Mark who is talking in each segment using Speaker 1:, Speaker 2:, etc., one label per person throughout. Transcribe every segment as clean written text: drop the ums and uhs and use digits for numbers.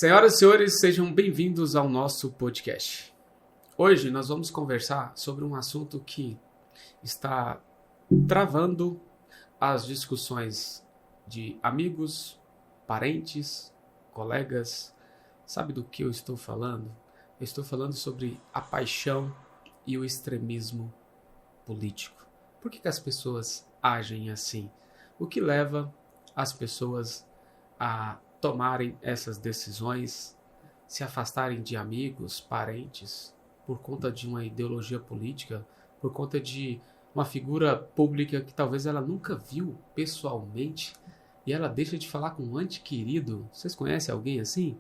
Speaker 1: Senhoras e senhores, sejam bem-vindos ao nosso podcast. Hoje nós vamos conversar sobre um assunto que está travando as discussões de amigos, parentes, colegas. Sabe do que eu estou falando? Eu estou falando sobre a paixão e o extremismo político. Por que as pessoas agem assim? O que leva as pessoas a tomarem essas decisões, se afastarem de amigos, parentes, por conta de uma ideologia política, por conta de uma figura pública que talvez ela nunca viu pessoalmente e ela deixa de falar com um ente querido. Vocês conhecem alguém assim?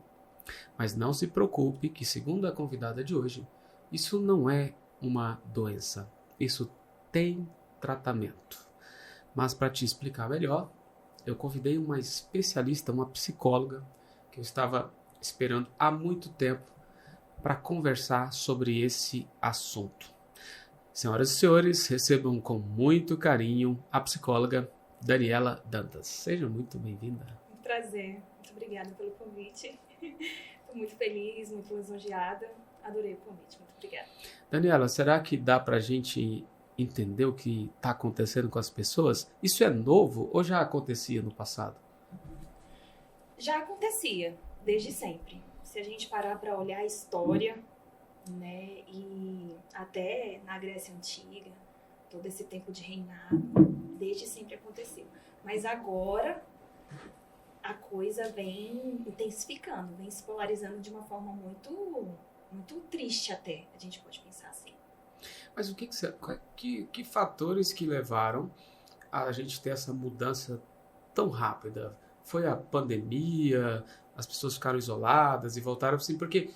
Speaker 1: Mas não se preocupe que, segundo a convidada de hoje, isso não é uma doença. Isso tem tratamento. Mas para te explicar melhor, eu convidei uma especialista, uma psicóloga, que eu estava esperando há muito tempo para conversar sobre esse assunto. Senhoras e senhores, recebam com muito carinho a psicóloga Daniela Dantas. Seja muito bem-vinda.
Speaker 2: Um prazer. Muito obrigada pelo convite. Estou muito feliz, muito lisonjeada. Adorei o convite. Muito obrigada.
Speaker 1: Daniela, será que dá para a gente entender o que está acontecendo com as pessoas? Isso é novo ou já acontecia no passado?
Speaker 2: Já acontecia, desde sempre. Se a gente parar para olhar a história, né, e até na Grécia Antiga, todo esse tempo de reinado, desde sempre aconteceu. Mas agora a coisa vem intensificando, vem se polarizando de uma forma muito triste até, a gente pode pensar assim.
Speaker 1: Mas o que fatores que levaram a gente ter essa mudança tão rápida? Foi a pandemia, as pessoas ficaram isoladas e voltaram assim, porque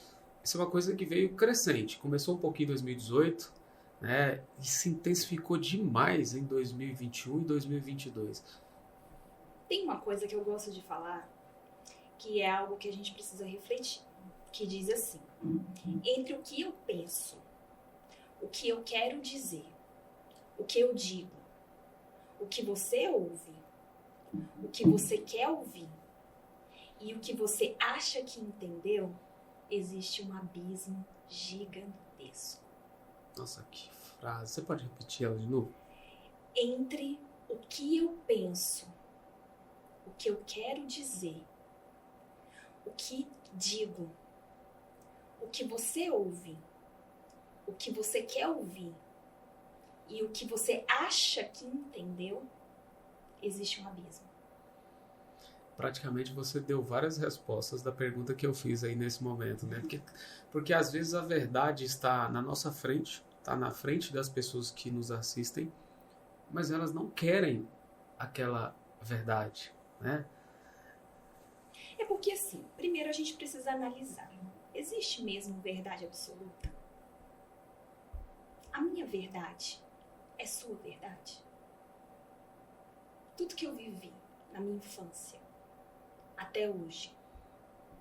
Speaker 1: isso é uma coisa que veio crescente. Começou um pouquinho em 2018, né, e se intensificou demais em 2021 e 2022.
Speaker 2: Tem uma coisa que eu gosto de falar, que é algo que a gente precisa refletir, que diz assim: entre o que eu penso, o que eu quero dizer, o que eu digo, o que você ouve, o que você quer ouvir e o que você acha que entendeu, existe um abismo gigantesco.
Speaker 1: Nossa, que frase. Você pode repetir ela de novo?
Speaker 2: Entre o que eu penso, o que eu quero dizer, o que digo, o que você ouve, o que você quer ouvir e o que você acha que entendeu, existe um abismo.
Speaker 1: Praticamente você deu várias respostas da pergunta que eu fiz aí nesse momento, né? Porque às vezes a verdade está na nossa frente, está na frente das pessoas que nos assistem, mas elas não querem aquela verdade, né?
Speaker 2: É porque assim, primeiro a gente precisa analisar. Existe mesmo verdade absoluta? A minha verdade é sua verdade? Tudo que eu vivi na minha infância até hoje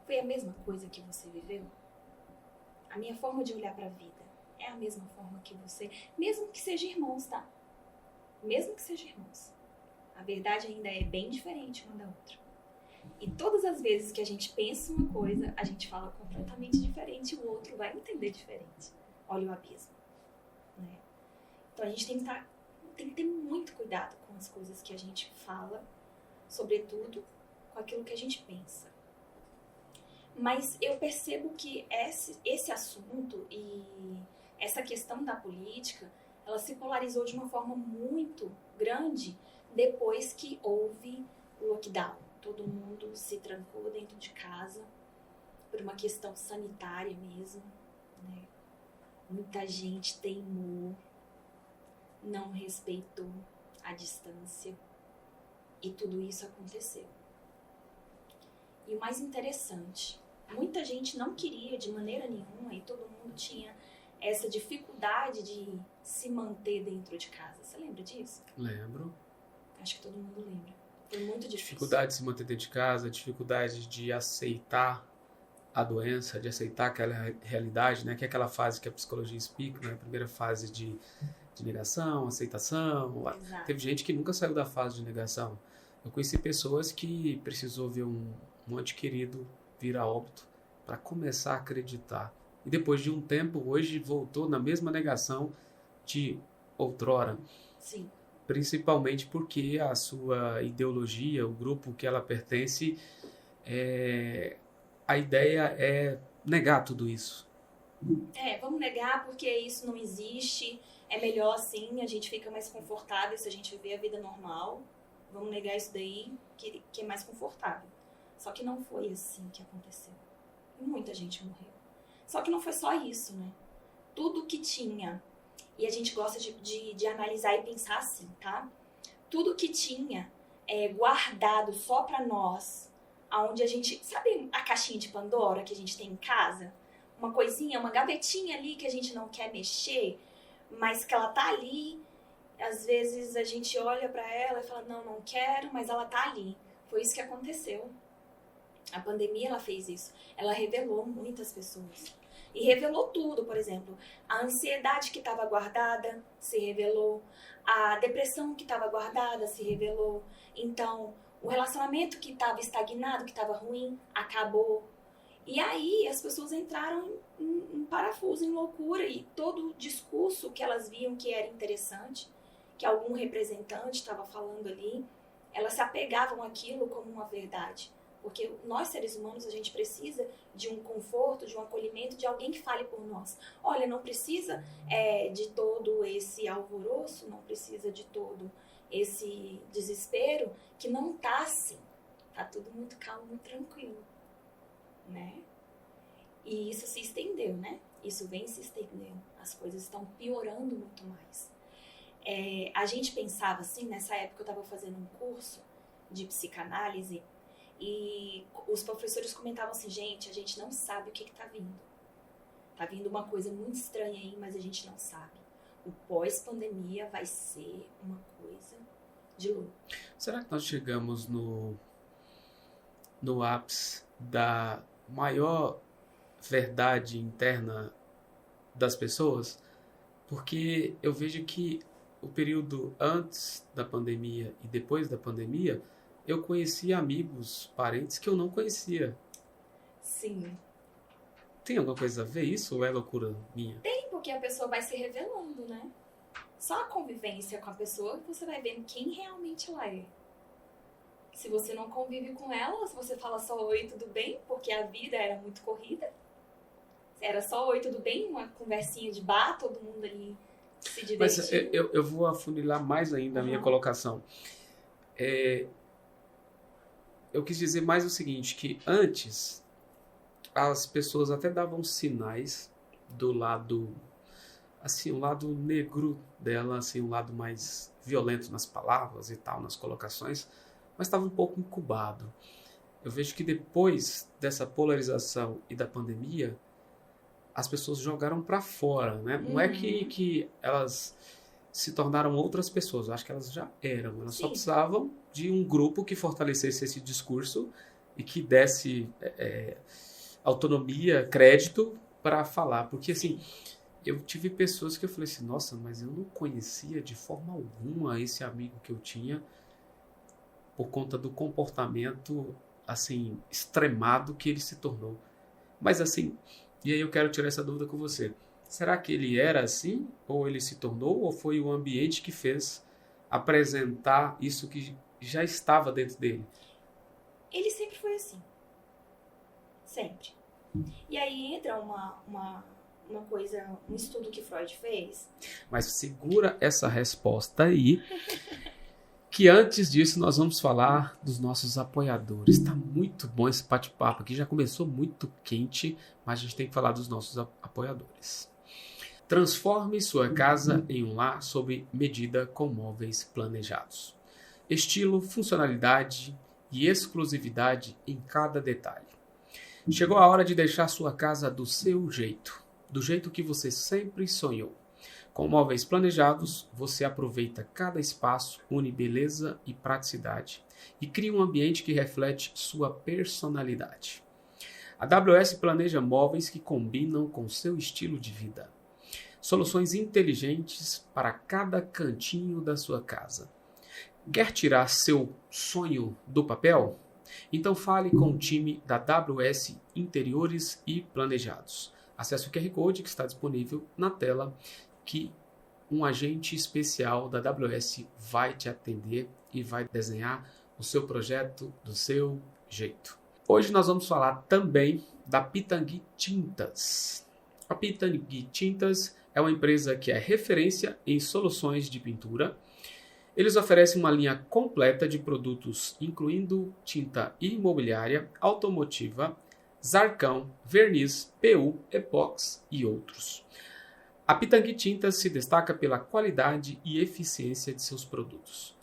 Speaker 2: foi a mesma coisa que você viveu? A minha forma de olhar para a vida é a mesma forma que você, mesmo que sejam irmãos, tá? Mesmo que sejam irmãos. A verdade ainda é bem diferente uma da outra. E todas as vezes que a gente pensa uma coisa, a gente fala completamente diferente e o outro vai entender diferente. Olha o abismo, né? Então a gente tem que ter muito cuidado com as coisas que a gente fala, sobretudo com aquilo que a gente pensa. Mas eu percebo que esse assunto e essa questão da política, ela se polarizou de uma forma muito grande depois que houve o lockdown. Todo mundo se trancou dentro de casa por uma questão sanitária mesmo, né? Muita gente teimou, não respeitou a distância e tudo isso aconteceu. E o mais interessante, muita gente não queria de maneira nenhuma e todo mundo tinha essa dificuldade de se manter dentro de casa. Você lembra disso?
Speaker 1: Lembro.
Speaker 2: Acho que todo mundo lembra. Foi muito difícil.
Speaker 1: Dificuldade de se manter dentro de casa, dificuldade de aceitar a doença, de aceitar aquela realidade, né? Que é aquela fase que a psicologia explica, né? A primeira fase de negação, aceitação.
Speaker 2: Exato.
Speaker 1: Teve gente que nunca saiu da fase de negação. Eu conheci pessoas que precisou ver um ente querido vir a óbito para começar a acreditar. E depois de um tempo, hoje voltou na mesma negação de outrora.
Speaker 2: Sim.
Speaker 1: Principalmente porque a sua ideologia, o grupo que ela pertence, a ideia é negar tudo isso.
Speaker 2: Vamos negar porque isso não existe, é melhor assim, a gente fica mais confortável se a gente viver a vida normal. Vamos negar isso daí, que é mais confortável. Só que não foi assim que aconteceu. Muita gente morreu. Só que não foi só isso, né? Tudo que tinha, e a gente gosta de analisar e pensar assim, tá? Tudo que tinha guardado só pra nós, aonde a gente... Sabe a caixinha de Pandora que a gente tem em casa? Uma coisinha, uma gavetinha ali que a gente não quer mexer, mas que ela tá ali. Às vezes a gente olha pra ela e fala, não quero, mas ela tá ali. Foi isso que aconteceu. A pandemia, ela fez isso. Ela revelou muitas pessoas. E revelou tudo, por exemplo. A ansiedade que estava guardada se revelou. A depressão que estava guardada se revelou. Então, o relacionamento que estava estagnado, que estava ruim, acabou. E aí, as pessoas entraram em parafuso, em loucura. E todo o discurso que elas viam que era interessante, que algum representante estava falando ali, elas se apegavam àquilo como uma verdade. Porque nós, seres humanos, a gente precisa de um conforto, de um acolhimento, de alguém que fale por nós. Olha, não precisa de todo esse alvoroço, não precisa de todo esse desespero, que não tá assim. Tá tudo muito calmo, muito tranquilo, né? E isso se estendeu, né? Isso vem se estendendo. As coisas estão piorando muito mais. A gente pensava assim, nessa época eu estava fazendo um curso de psicanálise, e os professores comentavam assim, gente, a gente não sabe o que tá vindo. Tá vindo uma coisa muito estranha aí, mas a gente não sabe. O pós-pandemia vai ser uma coisa de louco.
Speaker 1: Será que nós chegamos no ápice da maior verdade interna das pessoas? Porque eu vejo que o período antes da pandemia e depois da pandemia, eu conheci amigos, parentes que eu não conhecia.
Speaker 2: Sim.
Speaker 1: Tem alguma coisa a ver isso ou é loucura minha?
Speaker 2: Tem, porque a pessoa vai se revelando, né? Só a convivência com a pessoa que você vai vendo quem realmente ela é. Se você não convive com ela, se você fala só oi, tudo bem, porque a vida era muito corrida. Era só oi, tudo bem, uma conversinha de bar, todo mundo ali se divertindo.
Speaker 1: Mas eu vou afunilar mais ainda a minha colocação. Eu quis dizer mais o seguinte, que antes as pessoas até davam sinais do lado, assim, o lado negro dela, assim, o lado mais violento nas palavras e tal, nas colocações, mas estava um pouco incubado. Eu vejo que depois dessa polarização e da pandemia, as pessoas jogaram para fora, né? Não é que elas se tornaram outras pessoas, eu acho que elas já eram, elas só precisavam de um grupo que fortalecesse esse discurso e que desse autonomia, crédito para falar, porque assim, eu tive pessoas que eu falei assim, nossa, mas eu não conhecia de forma alguma esse amigo que eu tinha por conta do comportamento, assim, extremado que ele se tornou. Mas assim, e aí eu quero tirar essa dúvida com você. Será que ele era assim? Ou ele se tornou? Ou foi o ambiente que fez apresentar isso que já estava dentro dele?
Speaker 2: Ele sempre foi assim. Sempre. E aí entra uma coisa, um estudo que Freud fez.
Speaker 1: Mas segura essa resposta aí, que antes disso nós vamos falar dos nossos apoiadores. Está muito bom esse bate-papo aqui, já começou muito quente, mas a gente tem que falar dos nossos apoiadores. Transforme sua casa em um lar sob medida com móveis planejados. Estilo, funcionalidade e exclusividade em cada detalhe. Chegou a hora de deixar sua casa do seu jeito, do jeito que você sempre sonhou. Com móveis planejados, você aproveita cada espaço, une beleza e praticidade e cria um ambiente que reflete sua personalidade. A AWS planeja móveis que combinam com seu estilo de vida. Soluções inteligentes para cada cantinho da sua casa. Quer tirar seu sonho do papel? Então fale com o time da WS Interiores e Planejados. Acesse o QR Code que está disponível na tela, que um agente especial da WS vai te atender e vai desenhar o seu projeto do seu jeito. Hoje nós vamos falar também da Pitangui Tintas. A Pitangui Tintas é uma empresa que é referência em soluções de pintura. Eles oferecem uma linha completa de produtos, incluindo tinta imobiliária, automotiva, zarcão, verniz, PU, epox e outros. A Pitangui Tintas se destaca pela qualidade e eficiência de seus produtos,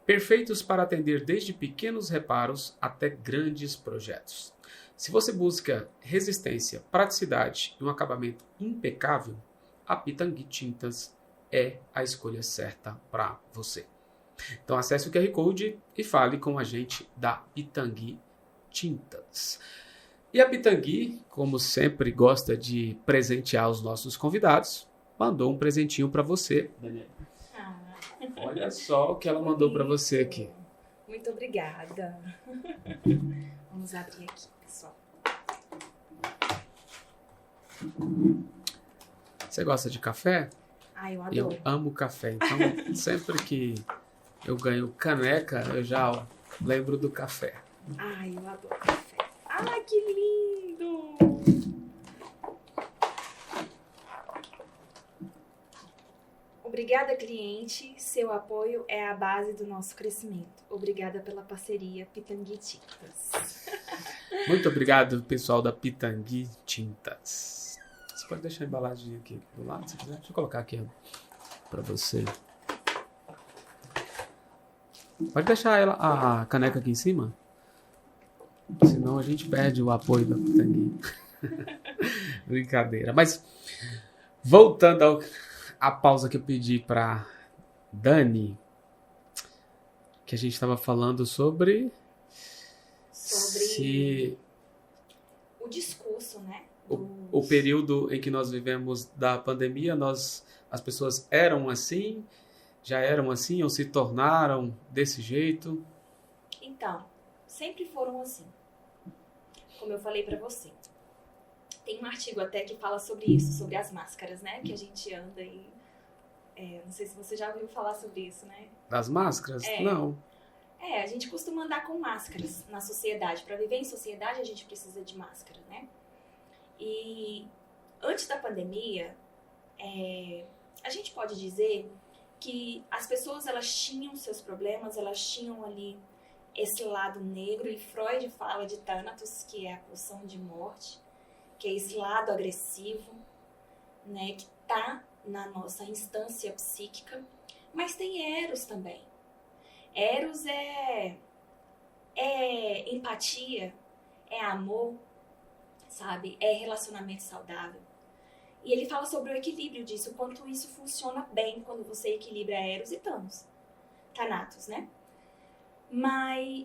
Speaker 1: perfeitos para atender desde pequenos reparos até grandes projetos. Se você busca resistência, praticidade e um acabamento impecável, a Pitangui Tintas é a escolha certa para você. Então acesse o QR Code e fale com a gente da Pitangui Tintas. E a Pitangui, como sempre gosta de presentear os nossos convidados, mandou um presentinho para você, Daniela. Olha só o que ela mandou para você aqui.
Speaker 2: Muito obrigada. Vamos abrir aqui, pessoal.
Speaker 1: Você gosta de café?
Speaker 2: Eu adoro.
Speaker 1: Eu amo café, então sempre que eu ganho caneca, eu já lembro do café.
Speaker 2: Eu adoro café. Que lindo! Obrigada, cliente. Seu apoio é a base do nosso crescimento. Obrigada pela parceria Pitangui Tintas.
Speaker 1: Muito obrigado, pessoal da Pitangui Tintas. Você pode deixar a embalagem aqui do lado, se quiser. Deixa eu colocar aqui para você. Pode deixar a caneca aqui em cima, senão a gente perde o apoio da Pitangui. Brincadeira. Mas, voltando à pausa que eu pedi para Dani, que a gente estava falando sobre
Speaker 2: o discurso, né?
Speaker 1: O período em que nós vivemos da pandemia, as pessoas eram assim, já eram assim ou se tornaram desse jeito?
Speaker 2: Então, sempre foram assim. Como eu falei para você. Tem um artigo até que fala sobre isso, sobre as máscaras, né? Que a gente anda e... não sei se você já ouviu falar sobre isso, né?
Speaker 1: Das máscaras? Não.
Speaker 2: A gente costuma andar com máscaras na sociedade. Para viver em sociedade, a gente precisa de máscara, né? E antes da pandemia, a gente pode dizer que as pessoas, elas tinham seus problemas, elas tinham ali esse lado negro, e Freud fala de Thanatos, que é a pulsão de morte, que é esse lado agressivo, né, que tá na nossa instância psíquica, mas tem Eros também. Eros é empatia, é amor, sabe? É relacionamento saudável. E ele fala sobre o equilíbrio disso, o quanto isso funciona bem quando você equilibra Eros e Thanatos, né?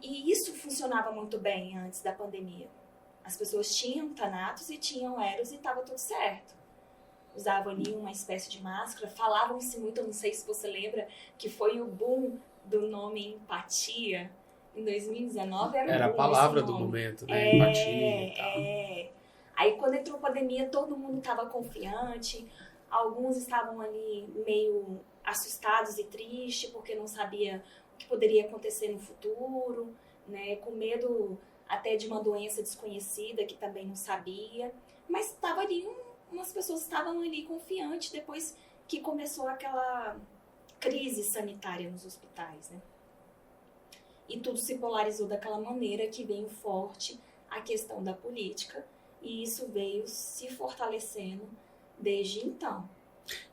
Speaker 2: E isso funcionava muito bem antes da pandemia. As pessoas tinham Thanatos e tinham Eros e estava tudo certo. Usavam ali uma espécie de máscara, falavam-se muito, eu não sei se você lembra, que foi o boom do nome empatia. Em 2019 era
Speaker 1: a palavra do momento, né? Empatia e tal.
Speaker 2: Aí quando entrou a pandemia, todo mundo estava confiante, alguns estavam ali meio assustados e tristes, porque não sabia o que poderia acontecer no futuro, né? Com medo até de uma doença desconhecida que também não sabia, mas estava ali, umas pessoas estavam ali confiantes depois que começou aquela crise sanitária nos hospitais, né? E tudo se polarizou daquela maneira que veio forte a questão da política, e isso veio se fortalecendo desde então.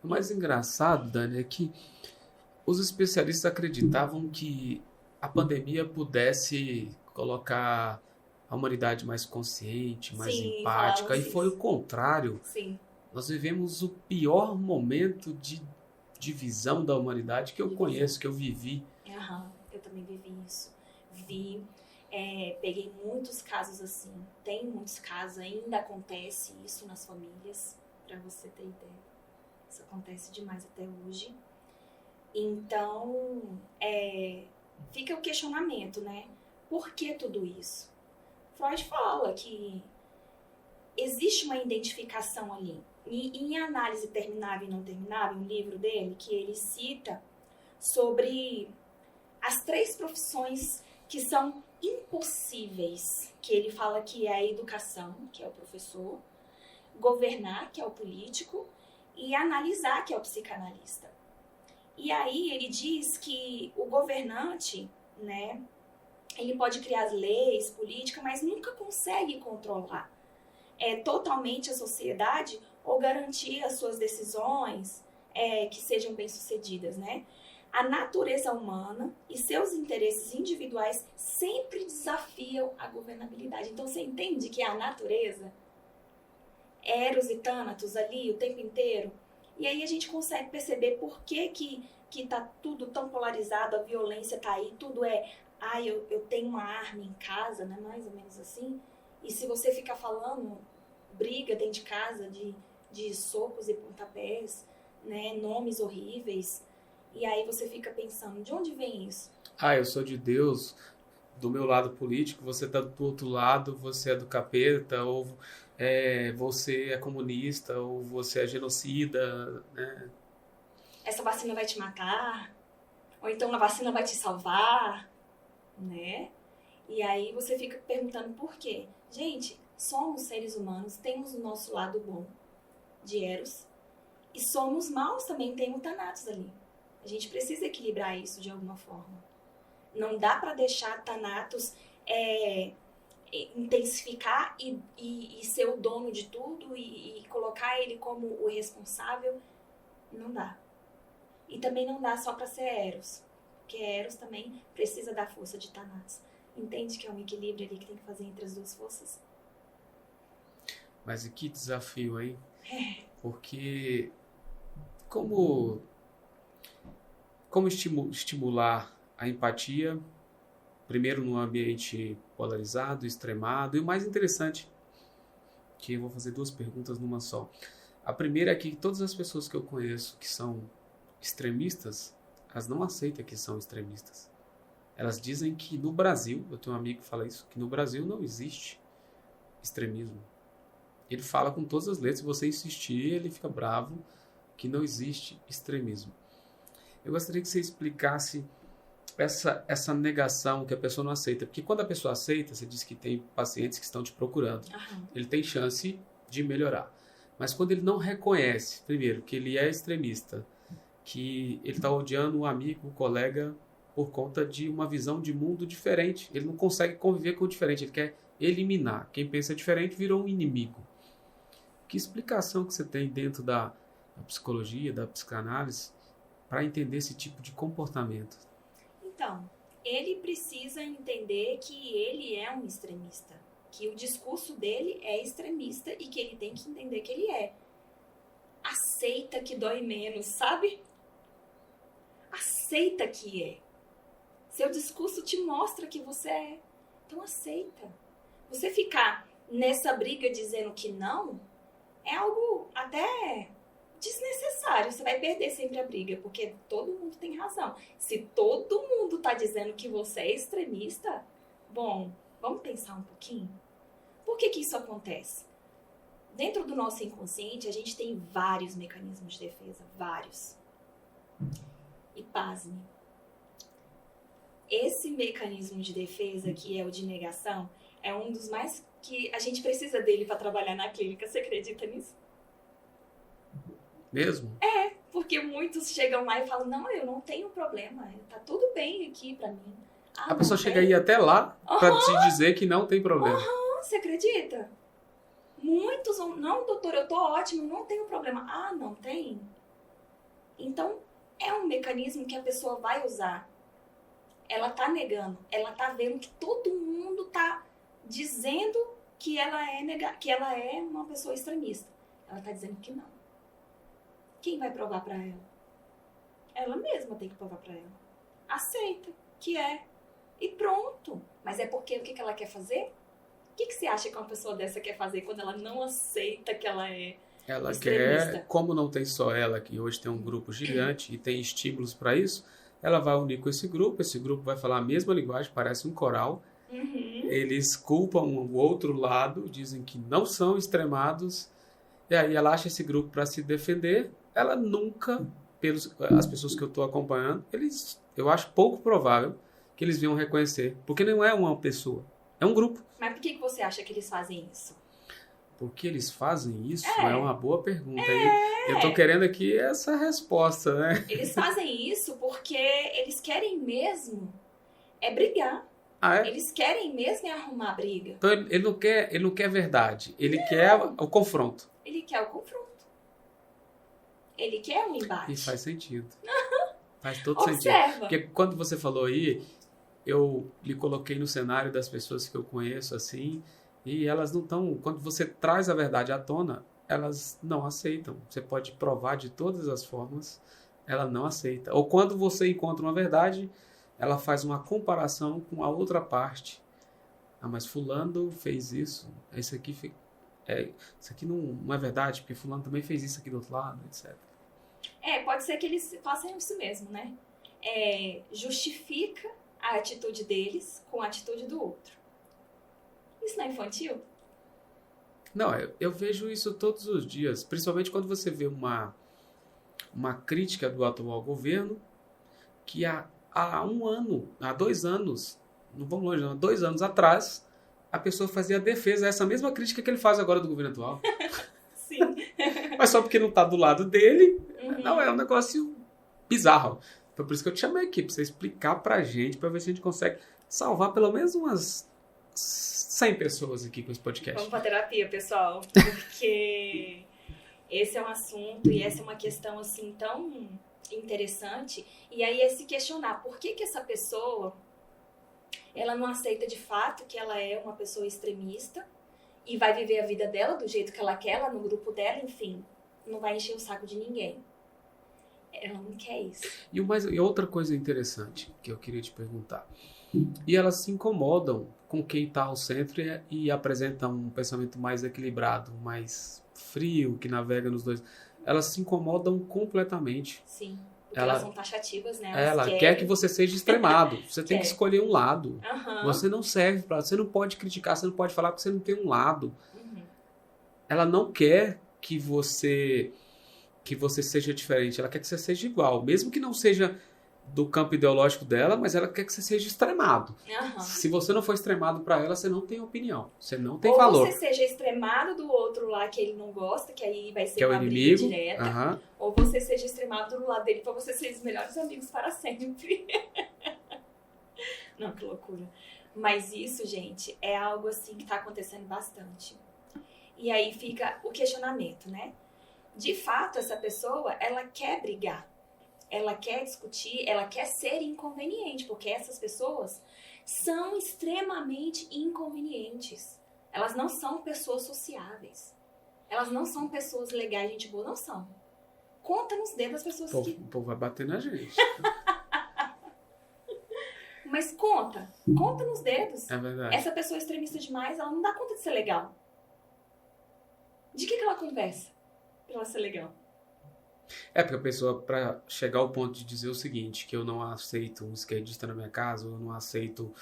Speaker 1: O mais engraçado, Dani, é que os especialistas acreditavam que a pandemia pudesse colocar a humanidade mais consciente, mais empática, e foi o contrário.
Speaker 2: Sim.
Speaker 1: Nós vivemos o pior momento de divisão da humanidade que eu conheço, que eu vivi.
Speaker 2: Eu também vivi isso. Peguei muitos casos assim. Tem muitos casos, ainda acontece isso nas famílias, para você ter ideia. Isso acontece demais até hoje. Então, fica o questionamento, né? Por que tudo isso? Freud fala que existe uma identificação ali. E em Análise Terminável e Não Terminável, um livro dele, que ele cita sobre as 3 profissões que são impossíveis, que ele fala que é a educação, que é o professor, governar, que é o político, e analisar, que é o psicanalista. E aí ele diz que o governante, né, ele pode criar as leis, política, mas nunca consegue controlar totalmente a sociedade ou garantir as suas decisões que sejam bem-sucedidas, né? A natureza humana e seus interesses individuais sempre desafiam a governabilidade. Então, você entende que a natureza, Eros e Thanatos ali o tempo inteiro, e aí a gente consegue perceber por que tá tudo tão polarizado, a violência tá aí, tudo eu tenho uma arma em casa, né? Mais ou menos assim. E se você ficar falando briga dentro de casa de socos e pontapés, né? Nomes horríveis. E aí você fica pensando, de onde vem isso?
Speaker 1: Eu sou de Deus, do meu lado político, você tá do outro lado, você é do capeta, ou você é comunista, ou você é genocida, né?
Speaker 2: Essa vacina vai te matar, ou então a vacina vai te salvar, né? E aí você fica perguntando por quê? Gente, somos seres humanos, temos o nosso lado bom de Eros, e somos maus também, tem o Thanatos ali. A gente precisa equilibrar isso de alguma forma. Não dá para deixar Thanatos intensificar e ser o dono de tudo e colocar ele como o responsável. Não dá. E também não dá só para ser Eros. Porque Eros também precisa da força de Thanatos. Entende que é um equilíbrio ali que tem que fazer entre as 2 forças?
Speaker 1: Mas e que desafio, hein? Porque como estimular a empatia, primeiro num ambiente polarizado, extremado, e o mais interessante, que eu vou fazer 2 perguntas numa só. A primeira é que todas as pessoas que eu conheço que são extremistas, elas não aceitam que são extremistas. Elas dizem que no Brasil, eu tenho um amigo que fala isso, que no Brasil não existe extremismo. Ele fala com todas as letras, se você insistir, ele fica bravo, que não existe extremismo. Eu gostaria que você explicasse essa negação que a pessoa não aceita. Porque quando a pessoa aceita, você diz que tem pacientes que estão te procurando. Ele tem chance de melhorar. Mas quando ele não reconhece, primeiro, que ele é extremista, que ele está odiando um amigo, um colega, por conta de uma visão de mundo diferente. Ele não consegue conviver com o diferente, ele quer eliminar. Quem pensa diferente virou um inimigo. Que explicação que você tem dentro da psicologia, da psicanálise, para entender esse tipo de comportamento?
Speaker 2: Então, ele precisa entender que ele é um extremista, que o discurso dele é extremista e que ele tem que entender que ele é. Aceita que dói menos, sabe? Aceita que é. Seu discurso te mostra que você é. Então aceita. Você ficar nessa briga dizendo que não é algo até desnecessário. Você vai perder sempre a briga, porque todo mundo tem razão. Se todo mundo tá dizendo que você é extremista, bom, vamos pensar um pouquinho? Por que isso acontece? Dentro do nosso inconsciente, a gente tem vários mecanismos de defesa, vários. E pasme, esse mecanismo de defesa, que é o de negação, é um dos mais que a gente precisa dele para trabalhar na clínica. Você acredita nisso?
Speaker 1: Mesmo?
Speaker 2: Porque muitos chegam lá e falam, não, eu não tenho problema, tá tudo bem aqui pra mim.
Speaker 1: A pessoa chega aí até lá pra te dizer que não tem problema.
Speaker 2: Você acredita? Muitos vão, não, doutor, eu tô ótimo, não tenho problema. Não tem? Então, é um mecanismo que a pessoa vai usar. Ela tá negando, ela tá vendo que todo mundo tá dizendo que ela é uma pessoa extremista. Ela tá dizendo que não. Quem vai provar pra ela? Ela mesma tem que provar pra ela. Aceita que é. E pronto. Mas é porque o que ela quer fazer? O que você acha que uma pessoa dessa quer fazer quando ela não aceita que ela é
Speaker 1: Ela
Speaker 2: extremista?
Speaker 1: quer, como não tem só ela, que hoje tem um grupo gigante e tem estímulos para isso, ela vai unir com esse grupo vai falar a mesma linguagem, parece um coral, Eles culpam o outro lado, dizem que não são extremados, e aí ela acha esse grupo para se defender. Ela nunca, as pessoas que eu estou acompanhando, eu acho pouco provável que eles venham reconhecer, porque não é uma pessoa, é um grupo.
Speaker 2: Mas por que você acha que eles fazem isso?
Speaker 1: Por que eles fazem isso? É uma boa pergunta. Eu tô querendo aqui essa resposta, né?
Speaker 2: Eles fazem isso porque eles querem mesmo brigar.
Speaker 1: Ah, é?
Speaker 2: Eles querem mesmo arrumar briga.
Speaker 1: Então ele não quer verdade, ele quer o confronto.
Speaker 2: Ele quer o confronto. Ele quer um embate.
Speaker 1: E faz sentido. Faz todo
Speaker 2: Observa.
Speaker 1: sentido. Porque quando você falou aí, eu lhe coloquei no cenário das pessoas que eu conheço, assim, e elas não estão... Quando você traz a verdade à tona, elas não aceitam. Você pode provar de todas as formas, ela não aceita. Ou quando você encontra uma verdade, ela faz uma comparação com a outra parte. Ah, mas fulano fez isso, isso aqui não é verdade, porque fulano também fez isso aqui do outro lado, etc.
Speaker 2: Pode ser que eles façam isso mesmo, né? Justifica a atitude deles com a atitude do outro. Isso não é infantil?
Speaker 1: Não, eu vejo isso todos os dias, principalmente quando você vê uma crítica do atual governo, que há 2 anos, não vamos longe, não, 2 anos atrás, a pessoa fazia a defesa dessa mesma crítica que ele faz agora do governo atual.
Speaker 2: Sim.
Speaker 1: Mas só porque não está do lado dele, não, é um negócio bizarro. Então por isso que eu te chamei aqui, para você explicar pra gente, para ver se a gente consegue salvar pelo menos umas 100 pessoas aqui com esse podcast.
Speaker 2: Vamos pra terapia, pessoal, porque esse é um assunto e essa é uma questão assim tão interessante. E aí é se questionar por que essa pessoa ela não aceita de fato que ela é uma pessoa extremista e vai viver a vida dela do jeito que ela quer, lá no grupo dela, enfim, não vai encher o saco de ninguém. Ela não quer isso.
Speaker 1: E outra coisa interessante que eu queria te perguntar. E elas se incomodam com quem está ao centro e apresentam um pensamento mais equilibrado, mais frio, que navega nos dois. Elas se incomodam completamente.
Speaker 2: Sim, porque elas são taxativas, né?
Speaker 1: Ela quer que você seja extremado. Você tem que escolher um lado.
Speaker 2: Uhum.
Speaker 1: Você não serve para... Você não pode criticar, você não pode falar porque você não tem um lado.
Speaker 2: Uhum.
Speaker 1: Ela não quer que você seja diferente. Ela quer que você seja igual. Mesmo que não seja do campo ideológico dela, mas ela quer que você seja extremado.
Speaker 2: Uhum.
Speaker 1: Se você não for extremado para ela, você não tem opinião. Você não tem
Speaker 2: ou
Speaker 1: valor.
Speaker 2: Ou você seja extremado do outro lá que ele não gosta, que aí vai ser
Speaker 1: que é o
Speaker 2: uma
Speaker 1: inimigo.
Speaker 2: briga direta.
Speaker 1: Uhum.
Speaker 2: Ou você seja extremado do lado dele para você ser os melhores amigos para sempre. Não, que loucura. Mas isso, gente, é algo assim que tá acontecendo bastante. E aí fica o questionamento, né? De fato, essa pessoa, ela quer brigar. Ela quer discutir, ela quer ser inconveniente, porque essas pessoas são extremamente inconvenientes. Elas não são pessoas sociáveis. Elas não são pessoas legais, gente boa, não são. Conta nos dedos as pessoas que...
Speaker 1: O povo vai bater na gente.
Speaker 2: Mas conta nos dedos.
Speaker 1: É verdade.
Speaker 2: Essa pessoa extremista demais, ela não dá conta de ser legal. De que ela conversa pra ela ser legal?
Speaker 1: É porque a pessoa, para chegar ao ponto de dizer o seguinte, que eu não aceito um esquerdista na minha casa, ou eu não aceito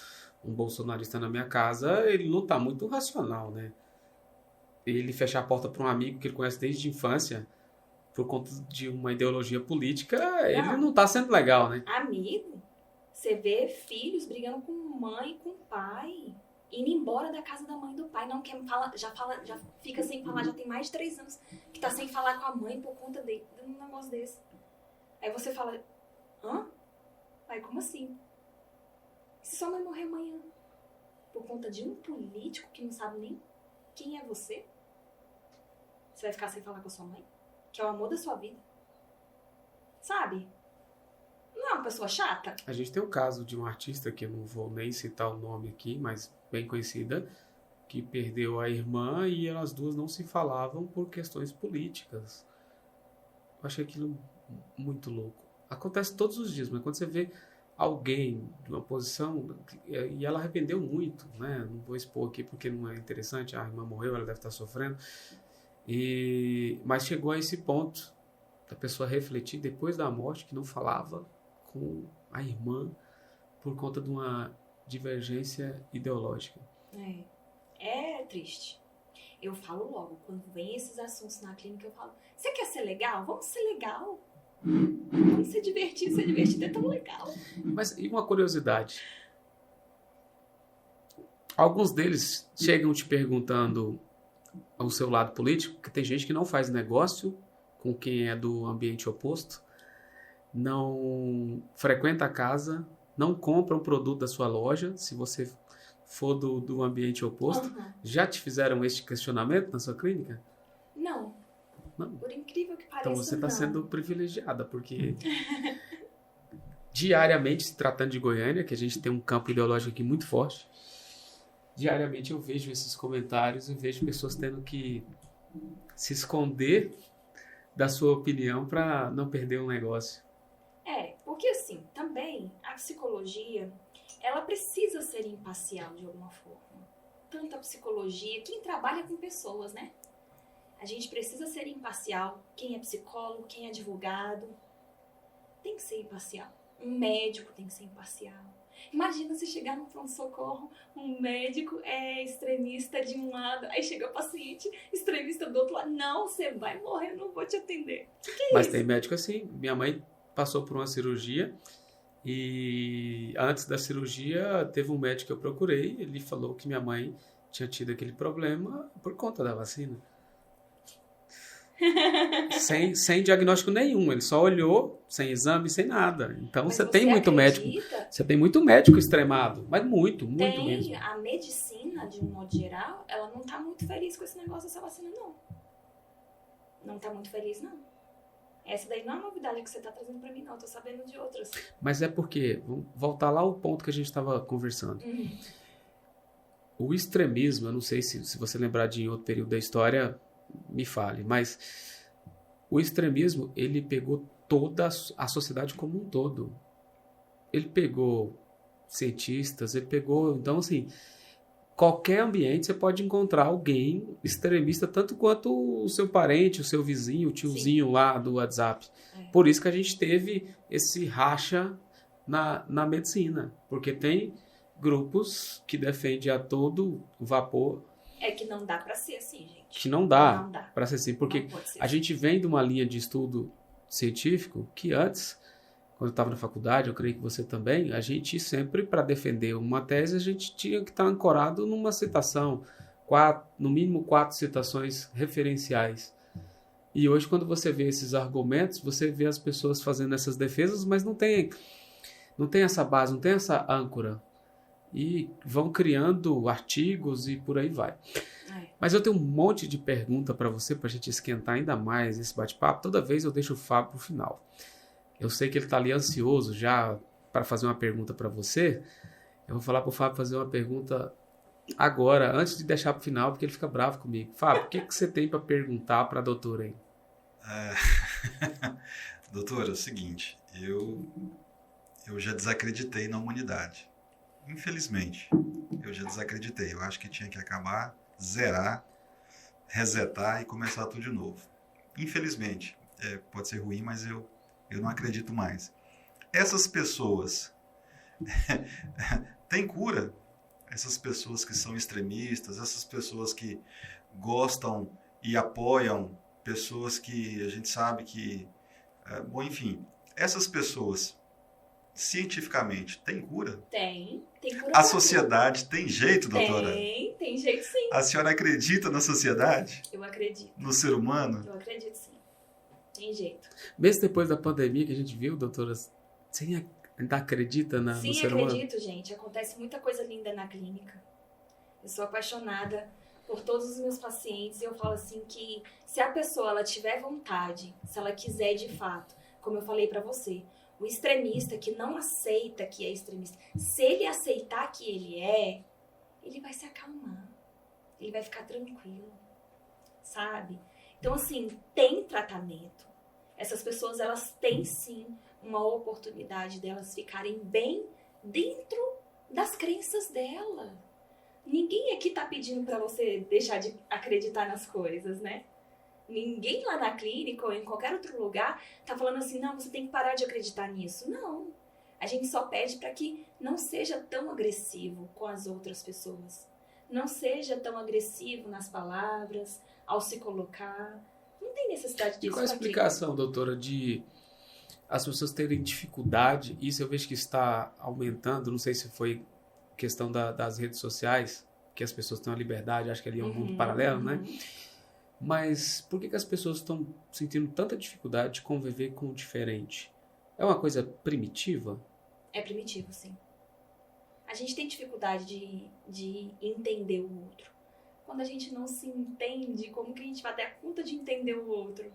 Speaker 1: um bolsonarista na minha casa, ele não tá muito racional, né? Ele fechar a porta para um amigo que ele conhece desde a infância, por conta de uma ideologia política, ele não tá sendo legal, né?
Speaker 2: Amigo, você vê filhos brigando com mãe, com pai, indo embora da casa da mãe e do pai, não quer falar, já fica sem falar, já tem mais de 3 anos que tá sem falar com a mãe por conta de um negócio desse. Aí você fala, hã? Aí como assim? Se sua mãe morrer amanhã por conta de um político que não sabe nem quem é você, você vai ficar sem falar com a sua mãe? Que é o amor da sua vida? Sabe? Não é uma pessoa chata?
Speaker 1: A gente tem um caso de um artista, que eu não vou nem citar o nome aqui, mas bem conhecida, que perdeu a irmã e elas duas não se falavam por questões políticas. Eu achei aquilo muito louco. Acontece todos os dias, mas quando você vê alguém de uma posição, e ela arrependeu muito, né? Não vou expor aqui porque não é interessante, a irmã morreu, ela deve estar sofrendo, mas chegou a esse ponto da pessoa refletir depois da morte que não falava com a irmã por conta divergência ideológica.
Speaker 2: É triste. Eu falo logo, quando vem esses assuntos na clínica, eu falo, você quer ser legal? Vamos ser legal. Vamos ser divertido é tão legal.
Speaker 1: Mas e uma curiosidade? Alguns deles chegam te perguntando ao seu lado político, porque tem gente que não faz negócio com quem é do ambiente oposto, não frequenta a casa, não compra um produto da sua loja, se você for do ambiente oposto.
Speaker 2: Uhum.
Speaker 1: Já te fizeram este questionamento na sua clínica?
Speaker 2: Não. Por incrível que pareça,
Speaker 1: então você está
Speaker 2: não.
Speaker 1: sendo privilegiada, porque diariamente, se tratando de Goiânia, que a gente tem um campo ideológico aqui muito forte, diariamente eu vejo esses comentários e vejo pessoas tendo que se esconder da sua opinião para não perder um negócio.
Speaker 2: Porque assim, também a psicologia, ela precisa ser imparcial de alguma forma. Tanto a psicologia, quem trabalha com pessoas, né? A gente precisa ser imparcial. Quem é psicólogo, quem é advogado, tem que ser imparcial. Um médico tem que ser imparcial. Imagina se chegar no pronto-socorro, um médico é extremista de um lado, aí chega o paciente extremista do outro lado. Não, você vai morrer, eu não vou te atender.
Speaker 1: Mas tem médico assim. Minha mãe passou por uma cirurgia e antes da cirurgia teve um médico que eu procurei, ele falou que minha mãe tinha tido aquele problema por conta da vacina. sem diagnóstico nenhum, ele só olhou, sem exame, sem nada. Então você tem muito médico, você tem muito médico extremado, mas muito mesmo.
Speaker 2: A medicina, de um modo geral, ela não tá muito feliz com esse negócio dessa vacina, não. Não tá muito feliz, não. Essa daí não é novidade que você tá trazendo pra mim, não. Eu tô sabendo de outras.
Speaker 1: Mas é porque, vamos voltar lá ao ponto que a gente tava conversando. O extremismo, eu não sei se você lembrar de outro período da história, me fale, mas o extremismo, ele pegou toda a sociedade como um todo. Ele pegou cientistas, ele pegou... Então, assim, qualquer ambiente você pode encontrar alguém extremista, tanto quanto o seu parente, o seu vizinho, o tiozinho Sim. lá do WhatsApp. Por isso que a gente teve esse racha na medicina, porque tem grupos que defendem a todo vapor.
Speaker 2: É que não dá para ser assim, gente.
Speaker 1: Que não dá para ser assim, porque a gente vem de uma linha de estudo científico que antes, quando eu estava na faculdade, eu creio que você também, a gente sempre, para defender uma tese, a gente tinha que estar ancorado numa citação, no mínimo 4 citações referenciais. E hoje, quando você vê esses argumentos, você vê as pessoas fazendo essas defesas, mas não tem essa base, não tem essa âncora. E vão criando artigos e por aí vai. Mas eu tenho um monte de pergunta para você, para a gente esquentar ainda mais esse bate-papo. Toda vez eu deixo o Fábio para o final. Eu sei que ele está ali ansioso já para fazer uma pergunta para você. Eu vou falar para o Fábio fazer uma pergunta agora, antes de deixar para o final, porque ele fica bravo comigo. Fábio, o que você tem para perguntar para a doutora aí?
Speaker 3: Doutora, é o seguinte, eu já desacreditei na humanidade. Infelizmente, eu já desacreditei. Eu acho que tinha que acabar, zerar, resetar e começar tudo de novo. Infelizmente, pode ser ruim, mas eu não acredito mais. Essas pessoas têm cura? Essas pessoas que são extremistas, essas pessoas que gostam e apoiam, pessoas que a gente sabe que... Bom, enfim, essas pessoas... Cientificamente, tem cura?
Speaker 2: Tem cura.
Speaker 3: A sociedade tem jeito, doutora?
Speaker 2: Tem jeito sim.
Speaker 3: A senhora acredita na sociedade?
Speaker 2: Eu acredito.
Speaker 3: No ser humano?
Speaker 2: Eu acredito sim. Tem jeito.
Speaker 1: Mesmo depois da pandemia que a gente viu, doutora, você ainda acredita no ser humano?
Speaker 2: Sim, acredito, gente. Acontece muita coisa linda na clínica. Eu sou apaixonada por todos os meus pacientes e eu falo assim que se a pessoa ela tiver vontade, se ela quiser de fato, como eu falei pra você, o extremista que não aceita que é extremista, se ele aceitar que ele vai se acalmar. Ele vai ficar tranquilo, sabe? Então, assim, tem tratamento. Essas pessoas, elas têm, sim, uma oportunidade delas ficarem bem dentro das crenças dela. Ninguém aqui tá pedindo pra você deixar de acreditar nas coisas, né? Ninguém lá na clínica ou em qualquer outro lugar tá falando assim, não, você tem que parar de acreditar nisso. Não. A gente só pede para que Não seja tão agressivo com as outras pessoas. Não seja tão agressivo nas palavras, ao se colocar. Não tem necessidade disso.
Speaker 1: E qual a explicação, doutora, de as pessoas terem dificuldade? Isso eu vejo que está aumentando, não sei se foi questão das redes sociais, que as pessoas têm uma liberdade, acho que ali é um mundo paralelo, né? Mas por que as pessoas estão sentindo tanta dificuldade de conviver com o diferente? É uma coisa primitiva?
Speaker 2: É primitivo, sim. A gente tem dificuldade de entender o outro. Quando a gente não se entende, como que a gente vai dar conta de entender o outro?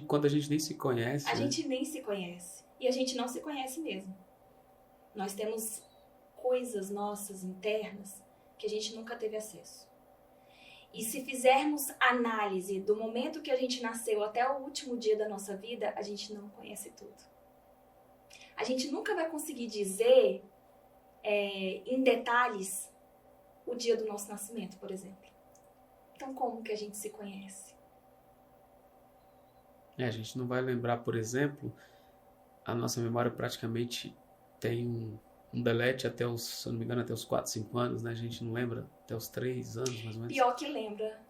Speaker 1: Quando a gente nem se conhece.
Speaker 2: A gente nem se conhece. E a gente não se conhece mesmo. Nós temos coisas nossas internas que a gente nunca teve acesso. E se fizermos análise do momento que a gente nasceu até o último dia da nossa vida, a gente não conhece tudo. A gente nunca vai conseguir dizer em detalhes o dia do nosso nascimento, por exemplo. Então, como que a gente se conhece?
Speaker 1: A gente não vai lembrar, por exemplo, a nossa memória praticamente tem um delete até os, se eu não me engano, até os 4, 5 anos, né? A gente não lembra até os 3 anos, mais ou menos.
Speaker 2: Pior que lembra.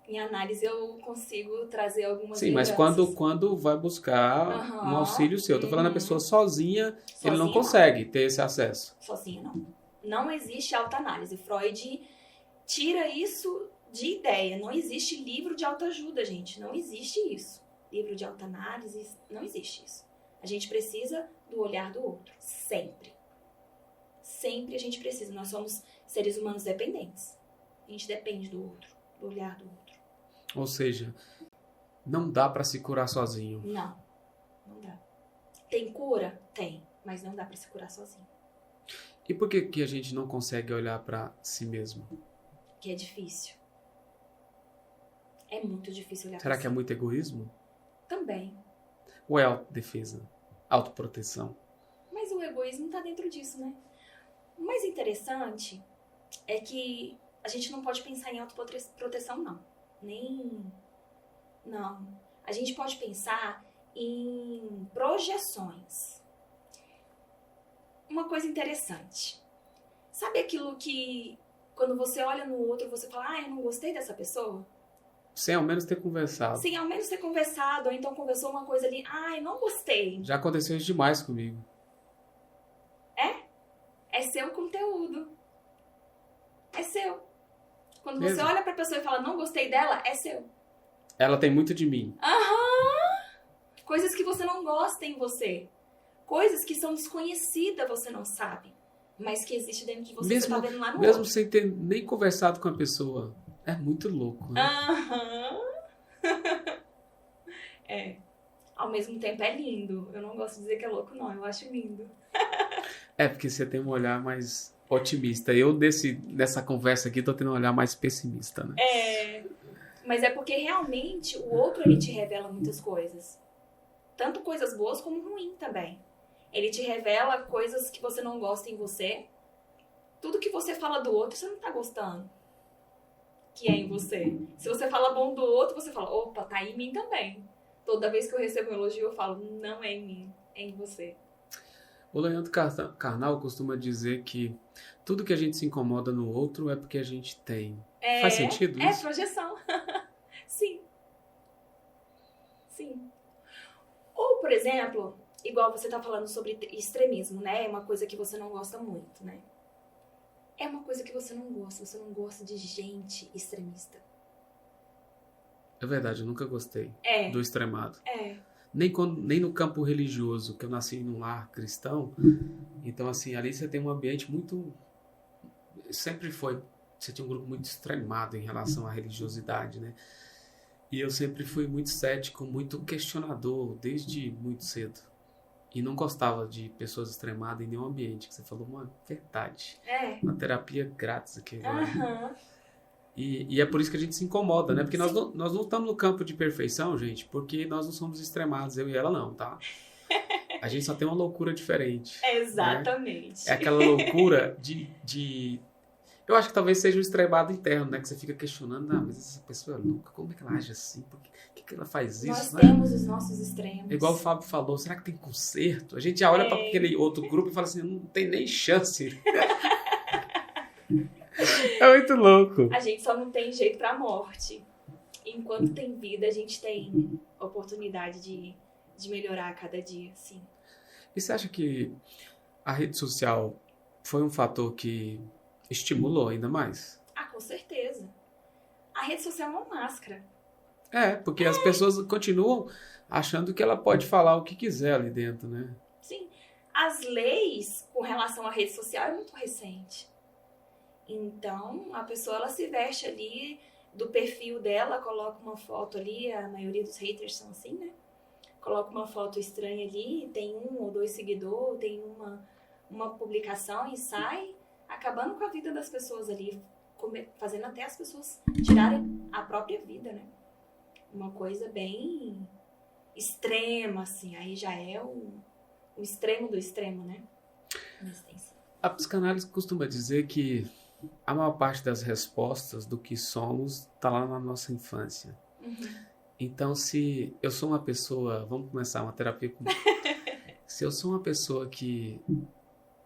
Speaker 2: Em análise eu consigo trazer algumas
Speaker 1: Sim, mas quando vai buscar um auxílio seu. Eu tô falando a pessoa sozinha, ele não consegue ter esse acesso.
Speaker 2: Sozinha não. Não existe autoanálise. Freud tira isso de ideia. Não existe livro de autoajuda, gente. Não existe isso. Livro de autoanálise, não existe isso. A gente precisa do olhar do outro. Sempre. Sempre a gente precisa. Nós somos seres humanos dependentes. A gente depende do outro, do olhar do outro.
Speaker 1: Ou seja, não dá pra se curar sozinho.
Speaker 2: Não dá. Tem cura? Tem, mas não dá pra se curar sozinho.
Speaker 1: E por que a gente não consegue olhar pra si mesmo?
Speaker 2: Que é difícil. É muito difícil olhar
Speaker 1: Será
Speaker 2: pra
Speaker 1: que é
Speaker 2: si.
Speaker 1: muito egoísmo?
Speaker 2: Também.
Speaker 1: Ou é autodefesa? Autoproteção?
Speaker 2: Mas o egoísmo tá dentro disso, né? O mais interessante é que a gente não pode pensar em autoproteção, não. Não. A gente pode pensar em projeções. Uma coisa interessante. Sabe aquilo que, quando você olha no outro, você fala, eu não gostei dessa pessoa?
Speaker 1: Sem ao menos ter conversado.
Speaker 2: Sem ao menos ter conversado, ou então conversou uma coisa ali, não gostei.
Speaker 1: Já aconteceu isso demais comigo.
Speaker 2: É seu conteúdo. É seu. Quando
Speaker 1: Mesmo?
Speaker 2: você olha pra pessoa e fala, não gostei dela, é seu.
Speaker 1: Ela tem muito de mim.
Speaker 2: Coisas que você não gosta em você. Coisas que são desconhecidas, você não sabe. Mas que existe dentro de você, você tá vendo lá no
Speaker 1: mesmo
Speaker 2: outro.
Speaker 1: sem ter nem conversado com a pessoa. É muito louco, né?
Speaker 2: Ao mesmo tempo é lindo. Eu não gosto de dizer que é louco, não. Eu acho lindo.
Speaker 1: É porque você tem um olhar mais otimista. Eu, nessa conversa aqui, tô tendo um olhar mais pessimista, né?
Speaker 2: Mas é porque realmente o outro, ele te revela muitas coisas. Tanto coisas boas como ruins também. Ele te revela coisas que você não gosta em você. Tudo que você fala do outro, você não tá gostando. Que é em você. Se você fala bom do outro, você fala, opa, tá em mim também. Toda vez que eu recebo um elogio, eu falo, não é em mim, é em você.
Speaker 1: O Leandro Carnal costuma dizer que tudo que a gente se incomoda no outro é porque a gente tem. Faz sentido isso?
Speaker 2: É projeção. Sim. Ou, por exemplo, igual você tá falando sobre extremismo, né? É uma coisa que você não gosta muito, né? É uma coisa que você não gosta de gente extremista.
Speaker 1: É verdade, eu nunca gostei do extremado. Nem no campo religioso, que eu nasci num lar cristão. Então, assim, ali você tem um ambiente muito... Sempre foi... Você tinha um grupo muito extremado em relação à religiosidade, né? E eu sempre fui muito cético, muito questionador, desde muito cedo. E não gostava de pessoas extremadas em nenhum ambiente. Que você falou uma verdade. Uma terapia grátis aqui. E é por isso que a gente se incomoda, né? Porque nós não estamos no campo de perfeição, gente, porque nós não somos extremados, eu e ela não, tá? A gente só tem uma loucura diferente.
Speaker 2: Exatamente.
Speaker 1: Né? É aquela loucura de Eu acho que talvez seja um extremado interno, né? Que você fica questionando, mas essa pessoa é louca, como é que ela age assim? Por que ela faz isso?
Speaker 2: Nós
Speaker 1: né?
Speaker 2: temos os nossos extremos.
Speaker 1: Igual o Fábio falou, será que tem conserto? A gente já olha para aquele outro grupo e fala assim, não tem nem chance. É muito louco.
Speaker 2: A gente só não tem jeito pra morte. Enquanto tem vida, a gente tem oportunidade de melhorar a cada dia, sim.
Speaker 1: E você acha que a rede social foi um fator que estimulou ainda mais?
Speaker 2: Ah, com certeza. A rede social é uma máscara.
Speaker 1: Porque as pessoas continuam achando que ela pode falar o que quiser ali dentro, né?
Speaker 2: Sim. As leis com relação à rede social é muito recente. Então, a pessoa ela se veste ali do perfil dela, coloca uma foto ali, a maioria dos haters são assim, né? Coloca uma foto estranha ali, tem 1 ou 2 seguidores, tem uma publicação e sai acabando com a vida das pessoas ali, fazendo até as pessoas tirarem a própria vida, né? Uma coisa bem extrema, assim, aí já é o extremo do extremo, né?
Speaker 1: A psicanálise costuma dizer que a maior parte das respostas do que somos está lá na nossa infância.
Speaker 2: Uhum.
Speaker 1: Então, se eu sou uma pessoa... Vamos começar uma terapia com... Se eu sou uma pessoa que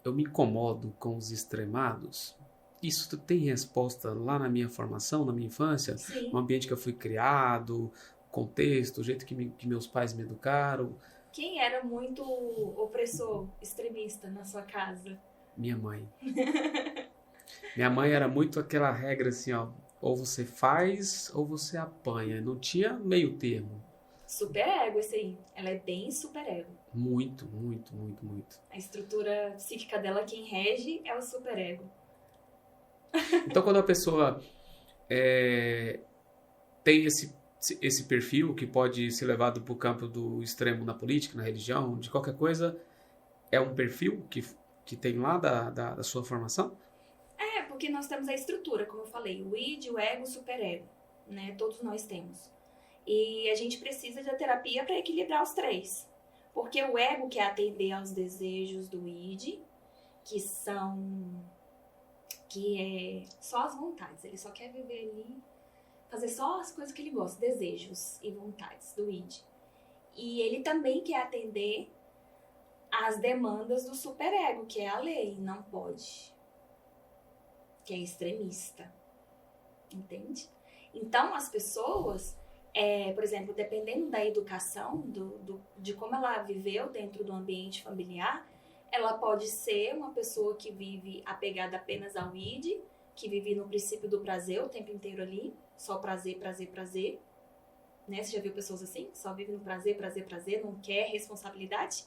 Speaker 1: eu me incomodo com os extremados, isso tem resposta lá na minha formação, na minha infância?
Speaker 2: Sim.
Speaker 1: O ambiente que eu fui criado, o contexto, o jeito que meus pais me educaram.
Speaker 2: Quem era muito opressor, extremista na sua casa?
Speaker 1: Minha mãe. Minha mãe era muito aquela regra assim, ó, ou você faz ou você apanha. Não tinha meio termo.
Speaker 2: Superego esse aí. Ela é bem superego.
Speaker 1: Muito, muito, muito, muito.
Speaker 2: A estrutura psíquica dela, quem rege é o superego.
Speaker 1: Então, quando a pessoa tem esse perfil que pode ser levado para o campo do extremo na política, na religião, de qualquer coisa, é um perfil que tem lá da sua formação?
Speaker 2: Porque nós temos a estrutura, como eu falei, o id, o ego, o superego, né? Todos nós temos. E a gente precisa da terapia para equilibrar os 3. Porque o ego quer atender aos desejos do id, que é só as vontades. Ele só quer viver ali, fazer só as coisas que ele gosta, desejos e vontades do id. E ele também quer atender às demandas do superego, que é a lei, não pode. Que é extremista, entende? Então, as pessoas, por exemplo, dependendo da educação, de como ela viveu dentro do ambiente familiar, ela pode ser uma pessoa que vive apegada apenas ao id, que vive no princípio do prazer o tempo inteiro ali, só prazer, prazer, prazer. Né? Você já viu pessoas assim? Só vive no prazer, prazer, prazer, não quer responsabilidade?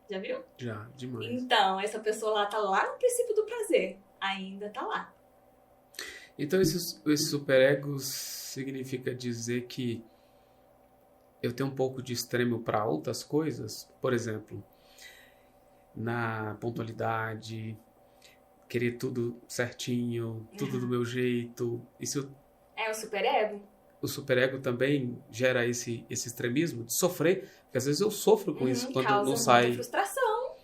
Speaker 2: Já viu?
Speaker 1: Já, demais.
Speaker 2: Então, essa pessoa lá tá lá no princípio do prazer. Ainda tá lá.
Speaker 1: Então, esse superego significa dizer que eu tenho um pouco de extremo para outras coisas? Por exemplo, na pontualidade, querer tudo certinho, tudo do meu jeito. Isso...
Speaker 2: É o superego?
Speaker 1: O superego também gera esse extremismo de sofrer, porque às vezes eu sofro com isso quando não sai.
Speaker 2: Causa frustração,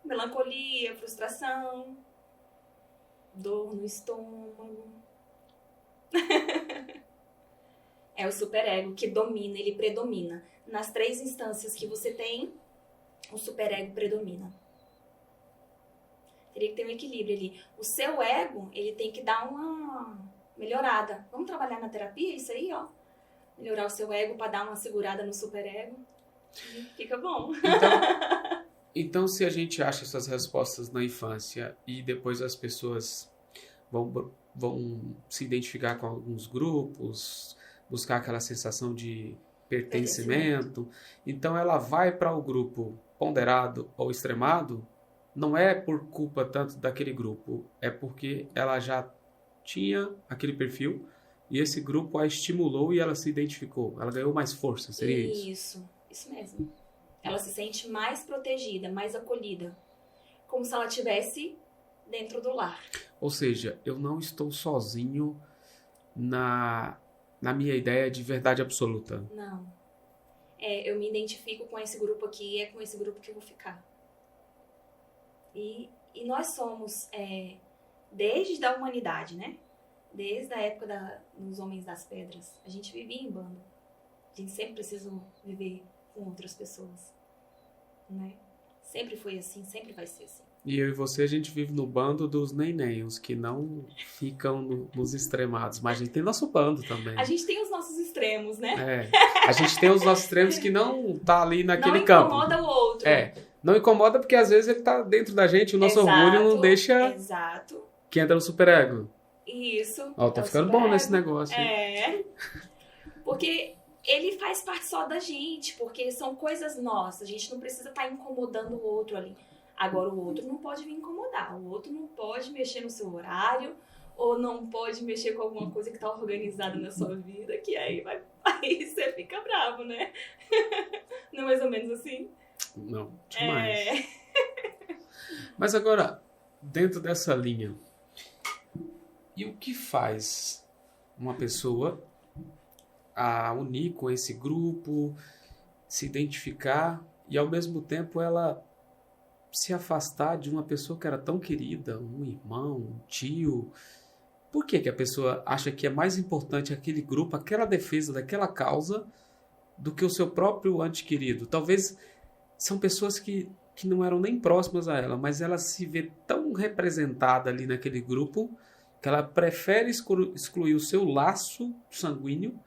Speaker 2: melancolia, frustração, dor no estômago. É o superego que domina, ele predomina. Nas 3 instâncias que você tem, o superego predomina. Teria que ter um equilíbrio ali. O seu ego, ele tem que dar uma melhorada. Vamos trabalhar na terapia isso aí, ó. Melhorar o seu ego para dar uma segurada no superego. Fica bom.
Speaker 1: Então, se a gente acha essas respostas na infância e depois as pessoas vão se identificar com alguns grupos, buscar aquela sensação de pertencimento, então ela vai para o grupo ponderado ou extremado, não é por culpa tanto daquele grupo, é porque ela já tinha aquele perfil e esse grupo a estimulou e ela se identificou, ela ganhou mais força, seria isso?
Speaker 2: Isso mesmo. Ela se sente mais protegida, mais acolhida, como se ela estivesse dentro do lar.
Speaker 1: Ou seja, eu não estou sozinho na minha ideia de verdade absoluta.
Speaker 2: Não. Eu me identifico com esse grupo aqui e é com esse grupo que eu vou ficar. E nós somos desde a humanidade, né? Desde a época dos homens das pedras, a gente vivia em bando. A gente sempre precisou viver com outras pessoas, né? Sempre foi assim, sempre vai ser assim.
Speaker 1: E eu e você, a gente vive no bando dos neném, os que não ficam nos extremados. Mas a gente tem nosso bando também.
Speaker 2: A gente tem os nossos extremos, né?
Speaker 1: A gente tem os nossos extremos que não tá ali naquele
Speaker 2: não
Speaker 1: campo.
Speaker 2: Não incomoda o outro.
Speaker 1: Não incomoda porque às vezes ele tá dentro da gente, o nosso orgulho não deixa que entra no superego.
Speaker 2: Isso.
Speaker 1: Ó, tô ficando bom nesse negócio.
Speaker 2: Porque ele faz parte só da gente, porque são coisas nossas. A gente não precisa estar incomodando o outro ali. Agora, o outro não pode vir incomodar. O outro não pode mexer no seu horário, ou não pode mexer com alguma coisa que tá organizada na sua vida, que aí você fica bravo, né? Não é mais ou menos assim?
Speaker 1: Não, demais. Mas agora, dentro dessa linha, e o que faz uma pessoa a unir com esse grupo, se identificar e ao mesmo tempo ela se afastar de uma pessoa que era tão querida, um irmão, um tio? Por que a pessoa acha que é mais importante aquele grupo, aquela defesa daquela causa, do que o seu próprio ente querido? Talvez são pessoas que não eram nem próximas a ela, mas ela se vê tão representada ali naquele grupo que ela prefere excluir o seu laço sanguíneo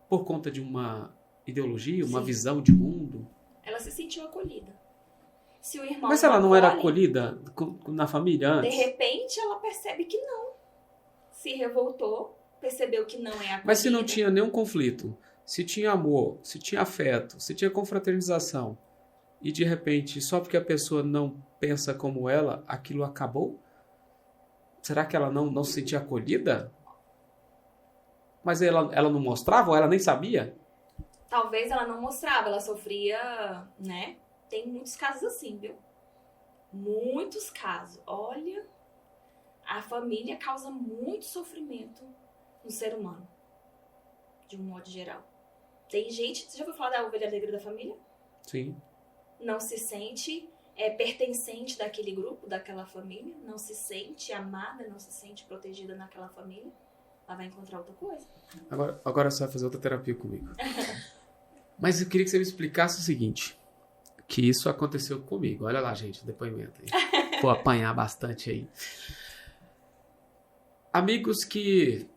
Speaker 1: por conta de uma ideologia, uma visão de mundo.
Speaker 2: Ela se sentiu acolhida. Se o irmão
Speaker 1: Mas ela não era acolhida na família antes?
Speaker 2: De repente ela percebe que não. Se revoltou, percebeu que não é acolhida.
Speaker 1: Mas se não tinha nenhum conflito, se tinha amor, se tinha afeto, se tinha confraternização, e de repente, só porque a pessoa não pensa como ela, aquilo acabou? Será que ela não se sentia acolhida? Mas ela não mostrava ou ela nem sabia?
Speaker 2: Talvez ela não mostrava, ela sofria, né? Tem muitos casos assim, viu? Muitos casos. Olha, a família causa muito sofrimento no ser humano, de um modo geral. Tem gente, você já ouviu falar da ovelha negra da família?
Speaker 1: Sim.
Speaker 2: Não se sente pertencente daquele grupo, daquela família, não se sente amada, não se sente protegida naquela família. Ela vai encontrar outra coisa.
Speaker 1: Agora você vai fazer outra terapia comigo. Mas eu queria que você me explicasse o seguinte, que isso aconteceu comigo. Olha lá, gente, o depoimento aí. Vou apanhar bastante aí. Amigos que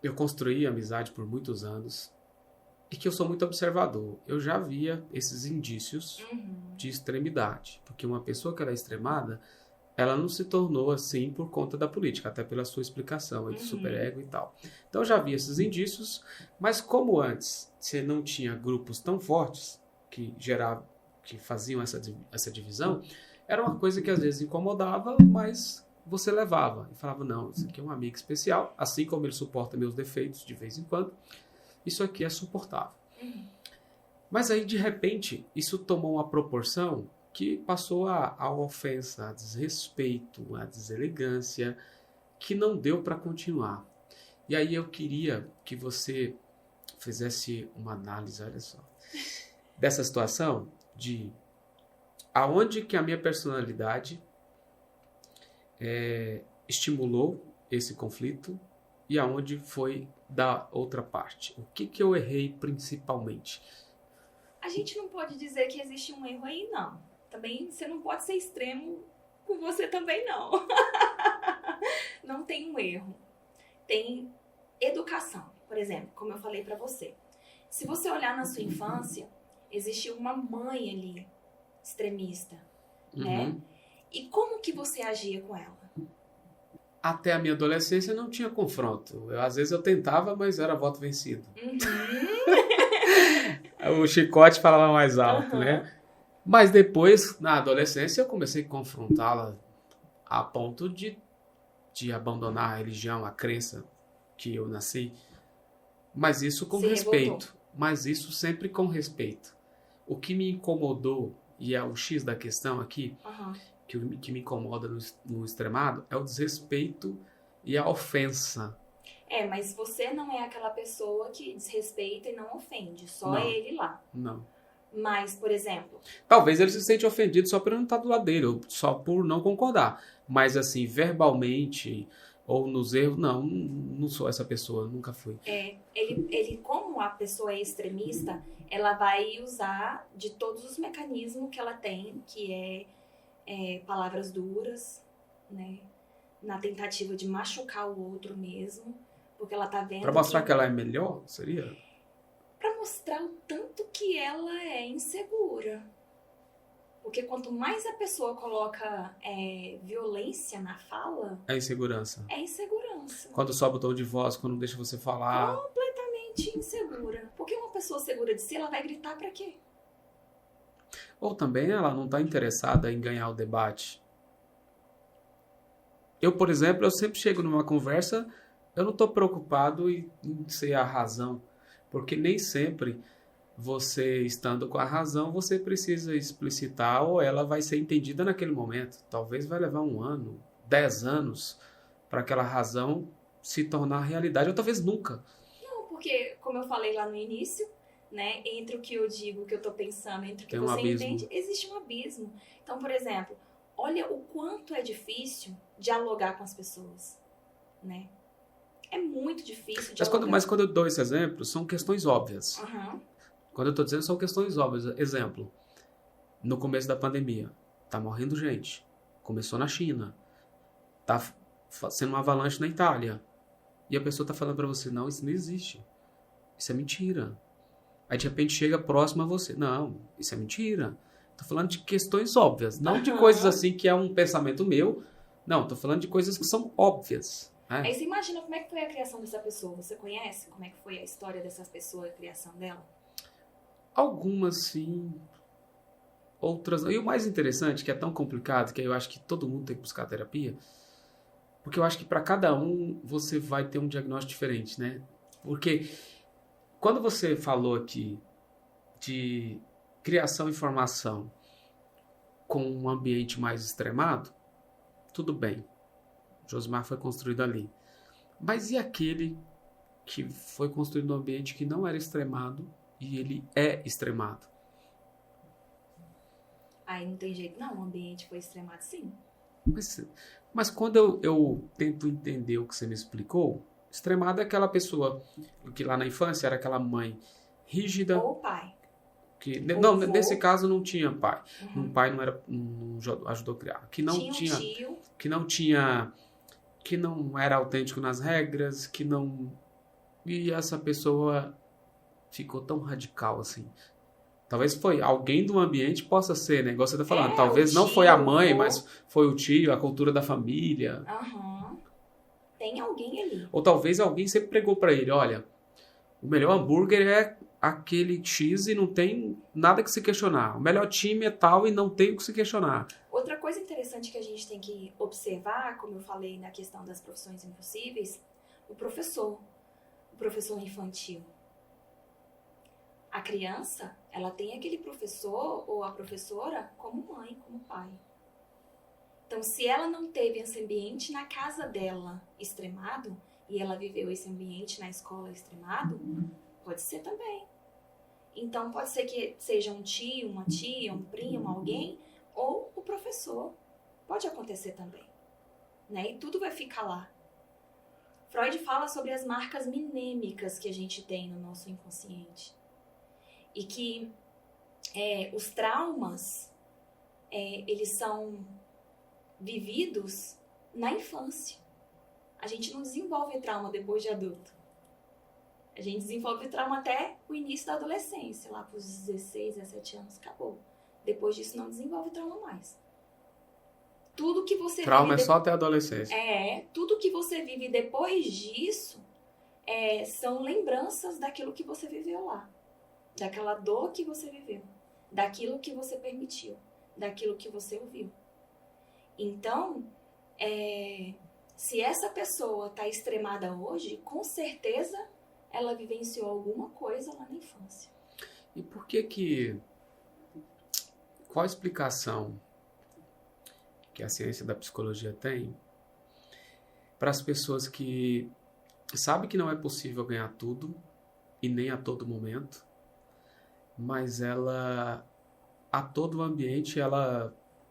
Speaker 1: eu construí amizade por muitos anos e que eu sou muito observador. Eu já via esses indícios de extremidade. Porque uma pessoa que era extremada, ela não se tornou assim por conta da política, até pela sua explicação de superego e tal. Então eu já vi esses indícios, mas como antes você não tinha grupos tão fortes que faziam essa divisão, era uma coisa que às vezes incomodava, mas você levava e falava, não, isso aqui é um amigo especial, assim como ele suporta meus defeitos de vez em quando, isso aqui é suportável. Mas aí de repente isso tomou uma proporção que passou a ofensa, a desrespeito, a deselegância, que não deu para continuar. E aí eu queria que você fizesse uma análise, olha só, dessa situação, de aonde que a minha personalidade estimulou esse conflito e aonde foi da outra parte. O que eu errei principalmente?
Speaker 2: A gente não pode dizer que existe um erro aí, não. Também você não pode ser extremo com você também, não. Não tem um erro. Tem educação. Por exemplo, como eu falei pra você. Se você olhar na sua infância, existiu uma mãe ali, extremista, né? E como que você agia com ela?
Speaker 1: Até a minha adolescência não tinha confronto. Às vezes eu tentava, mas era voto vencido. O chicote falava mais alto, né? Mas depois, na adolescência, eu comecei a confrontá-la a ponto de abandonar a religião, a crença que eu nasci. Mas isso com respeito. Mas isso sempre com respeito. O que me incomodou, e é o X da questão aqui, que me incomoda no extremado, é o desrespeito e a ofensa.
Speaker 2: Mas você não é aquela pessoa que desrespeita e não ofende. Só
Speaker 1: não,
Speaker 2: ele lá.
Speaker 1: Não.
Speaker 2: Mas, por exemplo...
Speaker 1: Talvez ele se sente ofendido só por não estar do lado dele, ou só por não concordar. Mas, assim, verbalmente ou nos erros, não sou essa pessoa, nunca fui.
Speaker 2: Ele, como a pessoa é extremista, ela vai usar de todos os mecanismos que ela tem, que é palavras duras, né? Na tentativa de machucar o outro mesmo, porque ela tá vendo...
Speaker 1: Pra mostrar que ela é melhor, seria?
Speaker 2: Pra mostrar o tanto que ela é insegura. Porque quanto mais a pessoa coloca violência na fala...
Speaker 1: É insegurança.
Speaker 2: É insegurança.
Speaker 1: Quando sobe o tom de voz, quando não deixa você falar.
Speaker 2: Completamente insegura. Porque uma pessoa segura de si, ela vai gritar pra quê?
Speaker 1: Ou também ela não está interessada em ganhar o debate. Eu, por exemplo, eu sempre chego numa conversa, eu não estou preocupado em ser a razão. Porque nem sempre você, estando com a razão, você precisa explicitar ou ela vai ser entendida naquele momento. Talvez vai levar 1 ano, 10 anos para aquela razão se tornar realidade, ou talvez nunca.
Speaker 2: Não, porque, como eu falei lá no início, né, entre o que eu digo, o que eu tô pensando, entre o que
Speaker 1: Tem um
Speaker 2: você
Speaker 1: abismo.
Speaker 2: entende, existe um abismo. Então, por exemplo, olha o quanto é difícil dialogar com as pessoas, né? É muito difícil dialogar.
Speaker 1: Mas quando eu dou esse exemplo, são questões óbvias.
Speaker 2: Uhum.
Speaker 1: Quando eu estou dizendo, são questões óbvias. Exemplo, no começo da pandemia, tá morrendo gente. Começou na China. Tá sendo uma avalanche na Itália. E a pessoa tá falando para você, não, isso não existe. Isso é mentira. Aí de repente chega próximo a você. Não, isso é mentira. Tô falando de questões óbvias. Não de coisas assim que é um pensamento meu. Não, tô falando de coisas que são óbvias.
Speaker 2: Aí você imagina como é que foi a criação dessa pessoa. Você conhece como é que foi a história dessa pessoa, a criação dela?
Speaker 1: Algumas sim, outras não. E o mais interessante, que é tão complicado, que eu acho que todo mundo tem que buscar terapia, porque eu acho que para cada um você vai ter um diagnóstico diferente, né? Porque quando você falou aqui de criação e formação com um ambiente mais extremado, tudo bem. Josimar foi construído ali. Mas e aquele que foi construído num ambiente que não era extremado e ele é extremado?
Speaker 2: Aí não tem jeito, não. O ambiente foi extremado, sim.
Speaker 1: Mas quando eu tento entender o que você me explicou, extremado é aquela pessoa que lá na infância era aquela mãe rígida.
Speaker 2: Ou pai.
Speaker 1: Não, nesse caso não tinha pai.
Speaker 2: Uhum.
Speaker 1: Um pai não ajudou a criar. Que não
Speaker 2: tinha um tio.
Speaker 1: Que não era autêntico nas regras, que não... E essa pessoa ficou tão radical assim. Talvez foi alguém do ambiente, possa ser, né? Igual você tá falando. Talvez não foi a mãe, mas foi o tio, a cultura da família.
Speaker 2: Uhum. Tem alguém ali.
Speaker 1: Ou talvez alguém sempre pregou pra ele, olha, o melhor hambúrguer é aquele X e não tem nada que se questionar. O melhor time é tal e não tem o que se questionar.
Speaker 2: Outra coisa interessante que a gente tem que observar, como eu falei na questão das profissões impossíveis, o professor infantil. A criança, ela tem aquele professor ou a professora como mãe, como pai. Então, se ela não teve esse ambiente na casa dela extremado, e ela viveu esse ambiente na escola extremado, pode ser também. Então, pode ser que seja um tio, uma tia, um primo, alguém, ou o professor. Pode acontecer também. Né? E tudo vai ficar lá. Freud fala sobre as marcas minêmicas que a gente tem no nosso inconsciente. E que os traumas, eles são vividos na infância. A gente não desenvolve trauma depois de adulto. A gente desenvolve trauma até o início da adolescência, lá para os 16, 17 anos, acabou. Depois disso não desenvolve trauma mais. Tudo que você
Speaker 1: trauma
Speaker 2: vive
Speaker 1: é só até a adolescência.
Speaker 2: Tudo que você vive depois disso são lembranças daquilo que você viveu lá. Daquela dor que você viveu. Daquilo que você permitiu. Daquilo que você ouviu. Então, se essa pessoa está extremada hoje, com certeza ela vivenciou alguma coisa lá na infância.
Speaker 1: E por que qual a explicação que a ciência da psicologia tem para as pessoas que sabem que não é possível ganhar tudo e nem a todo momento, mas ela, a todo ambiente,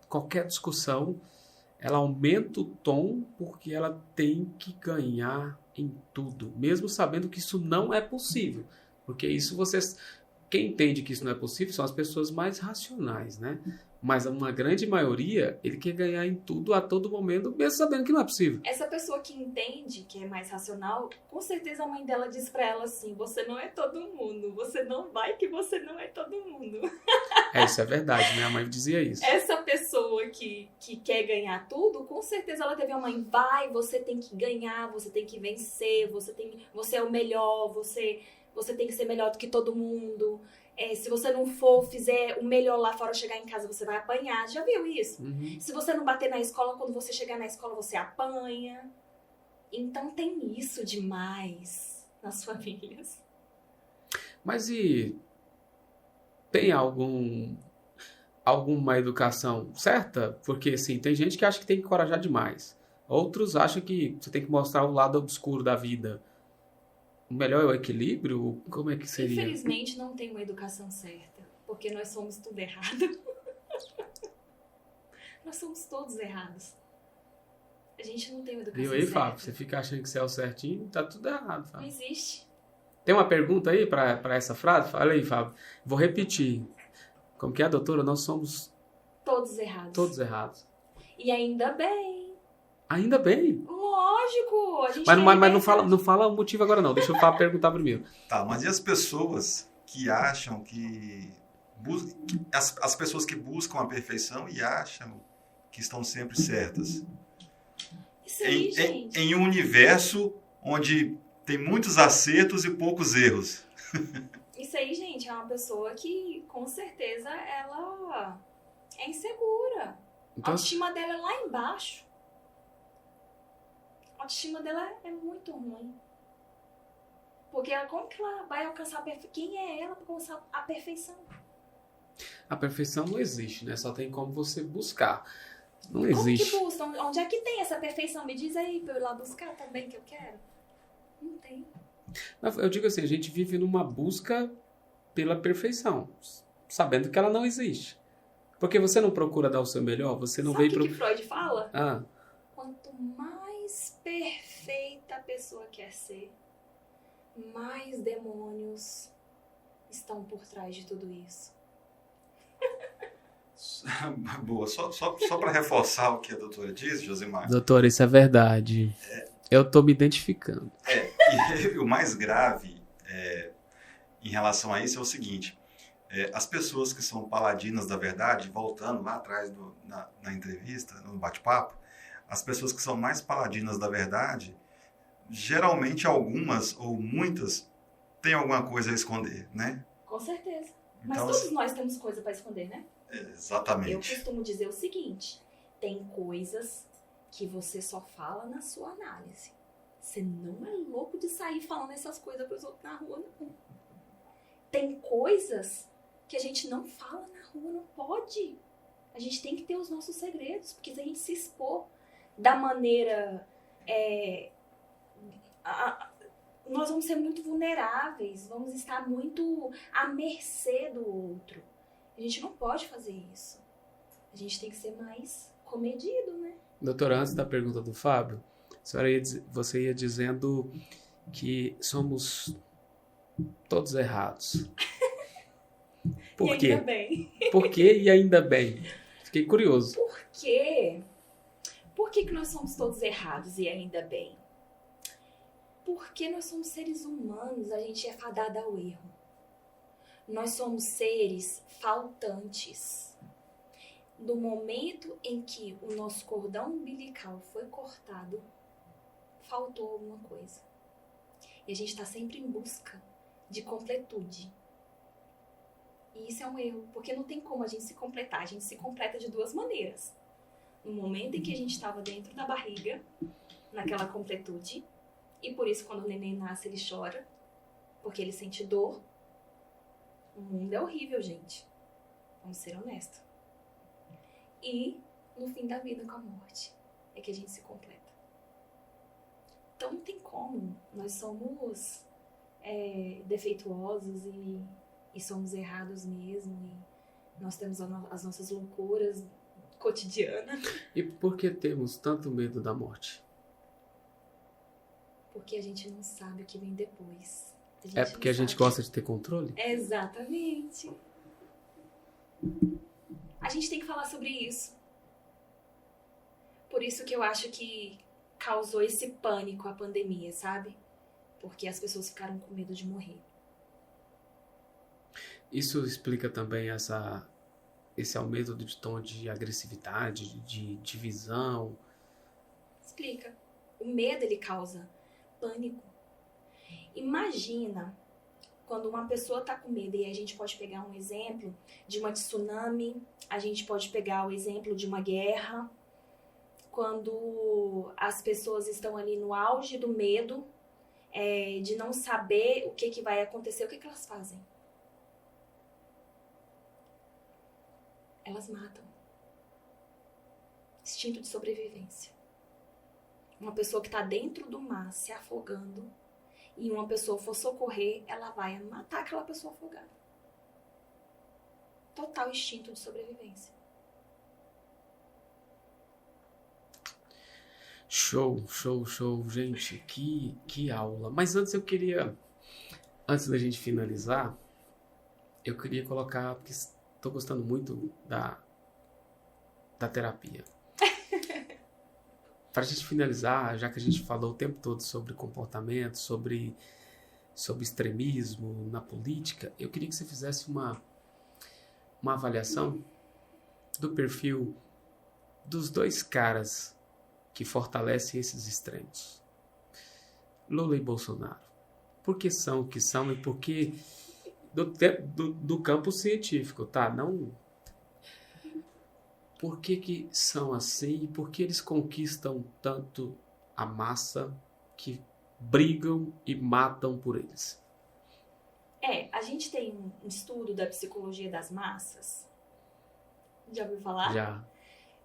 Speaker 1: qualquer discussão, ela aumenta o tom porque ela tem que ganhar em tudo, mesmo sabendo que isso não é possível. Porque isso quem entende que isso não é possível são as pessoas mais racionais, né? Mas uma grande maioria, ele quer ganhar em tudo a todo momento, mesmo sabendo que não é possível.
Speaker 2: Essa pessoa que entende, que é mais racional, com certeza a mãe dela diz pra ela assim, você não é todo mundo, você não vai que você não é todo mundo.
Speaker 1: Isso é verdade, minha mãe dizia isso.
Speaker 2: Essa pessoa que quer ganhar tudo, com certeza ela teve a mãe, vai, você tem que ganhar, você tem que vencer, você é o melhor, você tem que ser melhor do que todo mundo. Se você não fizer o melhor lá fora, chegar em casa, você vai apanhar. Já viu isso?
Speaker 1: Uhum.
Speaker 2: Se você não bater na escola, quando você chegar na escola, você apanha. Então tem isso demais nas famílias.
Speaker 1: Mas e tem alguma educação certa? Porque, assim, tem gente que acha que tem que encorajar demais. Outros acham que você tem que mostrar o lado obscuro da vida. O melhor é o equilíbrio? Como é que seria?
Speaker 2: Infelizmente, não tem uma educação certa. Porque nós somos tudo errado. Nós somos todos errados. A gente não tem uma educação
Speaker 1: Viu aí,
Speaker 2: certa.
Speaker 1: Fábio? Você fica achando que você é o certinho, tá tudo errado,
Speaker 2: Não
Speaker 1: Fábio.
Speaker 2: existe.
Speaker 1: Tem uma pergunta aí para essa frase? Fala aí, Fábio. Vou repetir. Como que é, doutora? Nós somos
Speaker 2: Todos errados.
Speaker 1: todos errados.
Speaker 2: E ainda bem.
Speaker 1: Ainda bem.
Speaker 2: Lógico. A gente
Speaker 1: Mas não fala o motivo agora, não. Deixa eu perguntar primeiro.
Speaker 3: Tá, mas e as pessoas que acham que... As pessoas que buscam a perfeição e acham que estão sempre certas?
Speaker 2: Isso aí, gente.
Speaker 3: Em um universo onde tem muitos acertos e poucos erros.
Speaker 2: Isso aí, gente, é uma pessoa que, com certeza, ela é insegura.
Speaker 1: Então,
Speaker 2: A autoestima dela é lá embaixo. A autoestima dela é muito ruim. Porque como que ela vai alcançar a perfeição? Quem é ela para alcançar a perfeição?
Speaker 1: a perfeição não existe, né? Só tem como você buscar. Não
Speaker 2: Como
Speaker 1: existe.
Speaker 2: que busca? Onde é que tem essa perfeição? Me diz aí pra eu ir lá buscar também que eu quero. Não tem.
Speaker 1: Eu digo assim, a gente vive numa busca pela perfeição, sabendo que ela não existe. Porque você não procura dar o seu melhor, você não
Speaker 2: Sabe
Speaker 1: veio
Speaker 2: o que Freud fala?
Speaker 1: Ah,
Speaker 2: Quanto mais perfeita a pessoa quer ser, mais demônios estão por trás de tudo isso.
Speaker 3: Boa, só para reforçar o que a doutora disse, Josimar.
Speaker 1: doutora, isso é verdade. Eu tô me identificando.
Speaker 3: E o mais grave em relação a isso é o seguinte: as pessoas que são paladinas da verdade, voltando lá atrás na entrevista, no bate-papo, as pessoas que são mais paladinas da verdade, geralmente algumas ou muitas têm alguma coisa a esconder, né?
Speaker 2: Com certeza. Mas
Speaker 3: Então,
Speaker 2: todos nós temos coisa para esconder, né? Eu
Speaker 3: exatamente.
Speaker 2: costumo dizer o seguinte: tem coisas que você só fala na sua análise. Você não é louco de sair falando essas coisas pros outros na rua, não. Tem coisas que a gente não fala na rua, não pode. A gente tem que ter os nossos segredos, porque se a gente se expor da maneira... nós vamos ser muito vulneráveis, vamos estar muito à mercê do outro. A gente não pode fazer isso. A gente tem que ser mais comedido, né?
Speaker 1: Doutora, antes da pergunta do Fábio, você ia dizendo que somos todos errados. Por
Speaker 2: E
Speaker 1: quê?
Speaker 2: ainda bem.
Speaker 1: Por quê e ainda bem? Fiquei curioso.
Speaker 2: Por quê? Por que nós somos todos errados e ainda bem? Porque nós somos seres humanos, a gente é fadado ao erro. Nós somos seres faltantes. No momento em que o nosso cordão umbilical foi cortado, faltou alguma coisa. E a gente está sempre em busca de completude. E isso é um erro, porque não tem como a gente se completar. A gente se completa de duas maneiras. No momento em que a gente estava dentro da barriga, naquela completude, e por isso quando o neném nasce ele chora, porque ele sente dor. O mundo é horrível, gente. Vamos ser honestos. E no fim da vida, com a morte, é que a gente se completa. Então não tem como. Nós somos defeituosos e e somos errados mesmo, e nós temos as nossas loucuras cotidianas.
Speaker 1: E por que temos tanto medo da morte?
Speaker 2: Porque a gente não sabe o que vem depois.
Speaker 1: É porque a gente gosta de ter controle?
Speaker 2: Exatamente. A gente tem que falar sobre isso. Por isso que eu acho que causou esse pânico a pandemia, sabe? Porque as pessoas ficaram com medo de morrer.
Speaker 1: Isso explica também esse aumento de tom de agressividade, de divisão.
Speaker 2: Explica. O medo, ele causa pânico. Imagina quando uma pessoa tá com medo, e a gente pode pegar um exemplo de uma tsunami, a gente pode pegar o exemplo de uma guerra, quando as pessoas estão ali no auge do medo, de não saber o que vai acontecer, o que elas fazem? Elas matam. Instinto de sobrevivência. Uma pessoa que está dentro do mar se afogando e uma pessoa for socorrer, ela vai matar aquela pessoa afogada. Total instinto de sobrevivência.
Speaker 1: Show, show, show. Gente, que aula. Mas antes da gente finalizar, eu queria colocar, porque estou gostando muito da terapia. Para a gente finalizar, já que a gente falou o tempo todo sobre comportamento, sobre extremismo na política, eu queria que você fizesse uma avaliação do perfil dos dois caras que fortalecem esses extremos. Lula e Bolsonaro. Por que são o que são e por que do campo científico, tá? Não... Por que são assim e por que eles conquistam tanto a massa que brigam e matam por eles?
Speaker 2: A gente tem um estudo da psicologia das massas, já ouviu falar?
Speaker 1: Já.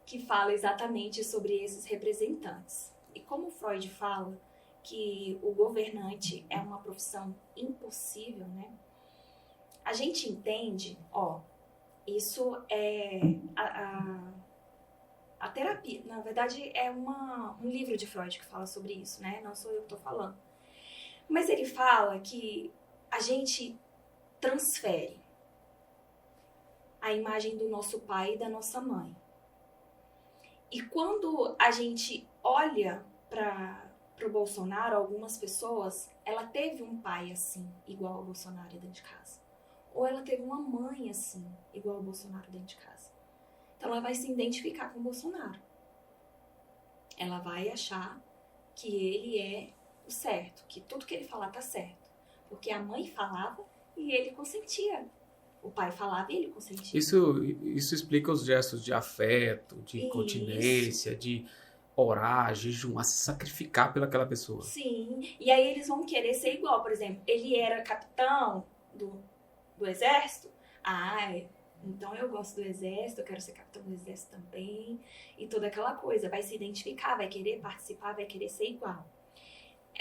Speaker 2: Que fala exatamente sobre esses representantes. E como Freud fala que o governante é uma profissão impossível, né? A gente entende, isso é a terapia. Na verdade, é um livro de Freud que fala sobre isso, né? Não sou eu que estou falando. Mas ele fala que a gente transfere a imagem do nosso pai e da nossa mãe. E quando a gente olha para o Bolsonaro, algumas pessoas, ela teve um pai assim, igual ao Bolsonaro dentro de casa. Ou ela teve uma mãe assim, igual ao Bolsonaro dentro de casa. Então ela vai se identificar com o Bolsonaro. Ela vai achar que ele é o certo, que tudo que ele falar tá certo. Porque a mãe falava e ele consentia. O pai falava e ele consentia.
Speaker 1: Isso explica os gestos de afeto, de continência, de orar, jejuar, se sacrificar pelaquela pessoa.
Speaker 2: Sim, e aí eles vão querer ser igual. Por exemplo, ele era capitão do exército. Então eu gosto do exército, eu quero ser capitão do exército também. E toda aquela coisa. Vai se identificar, vai querer participar, vai querer ser igual.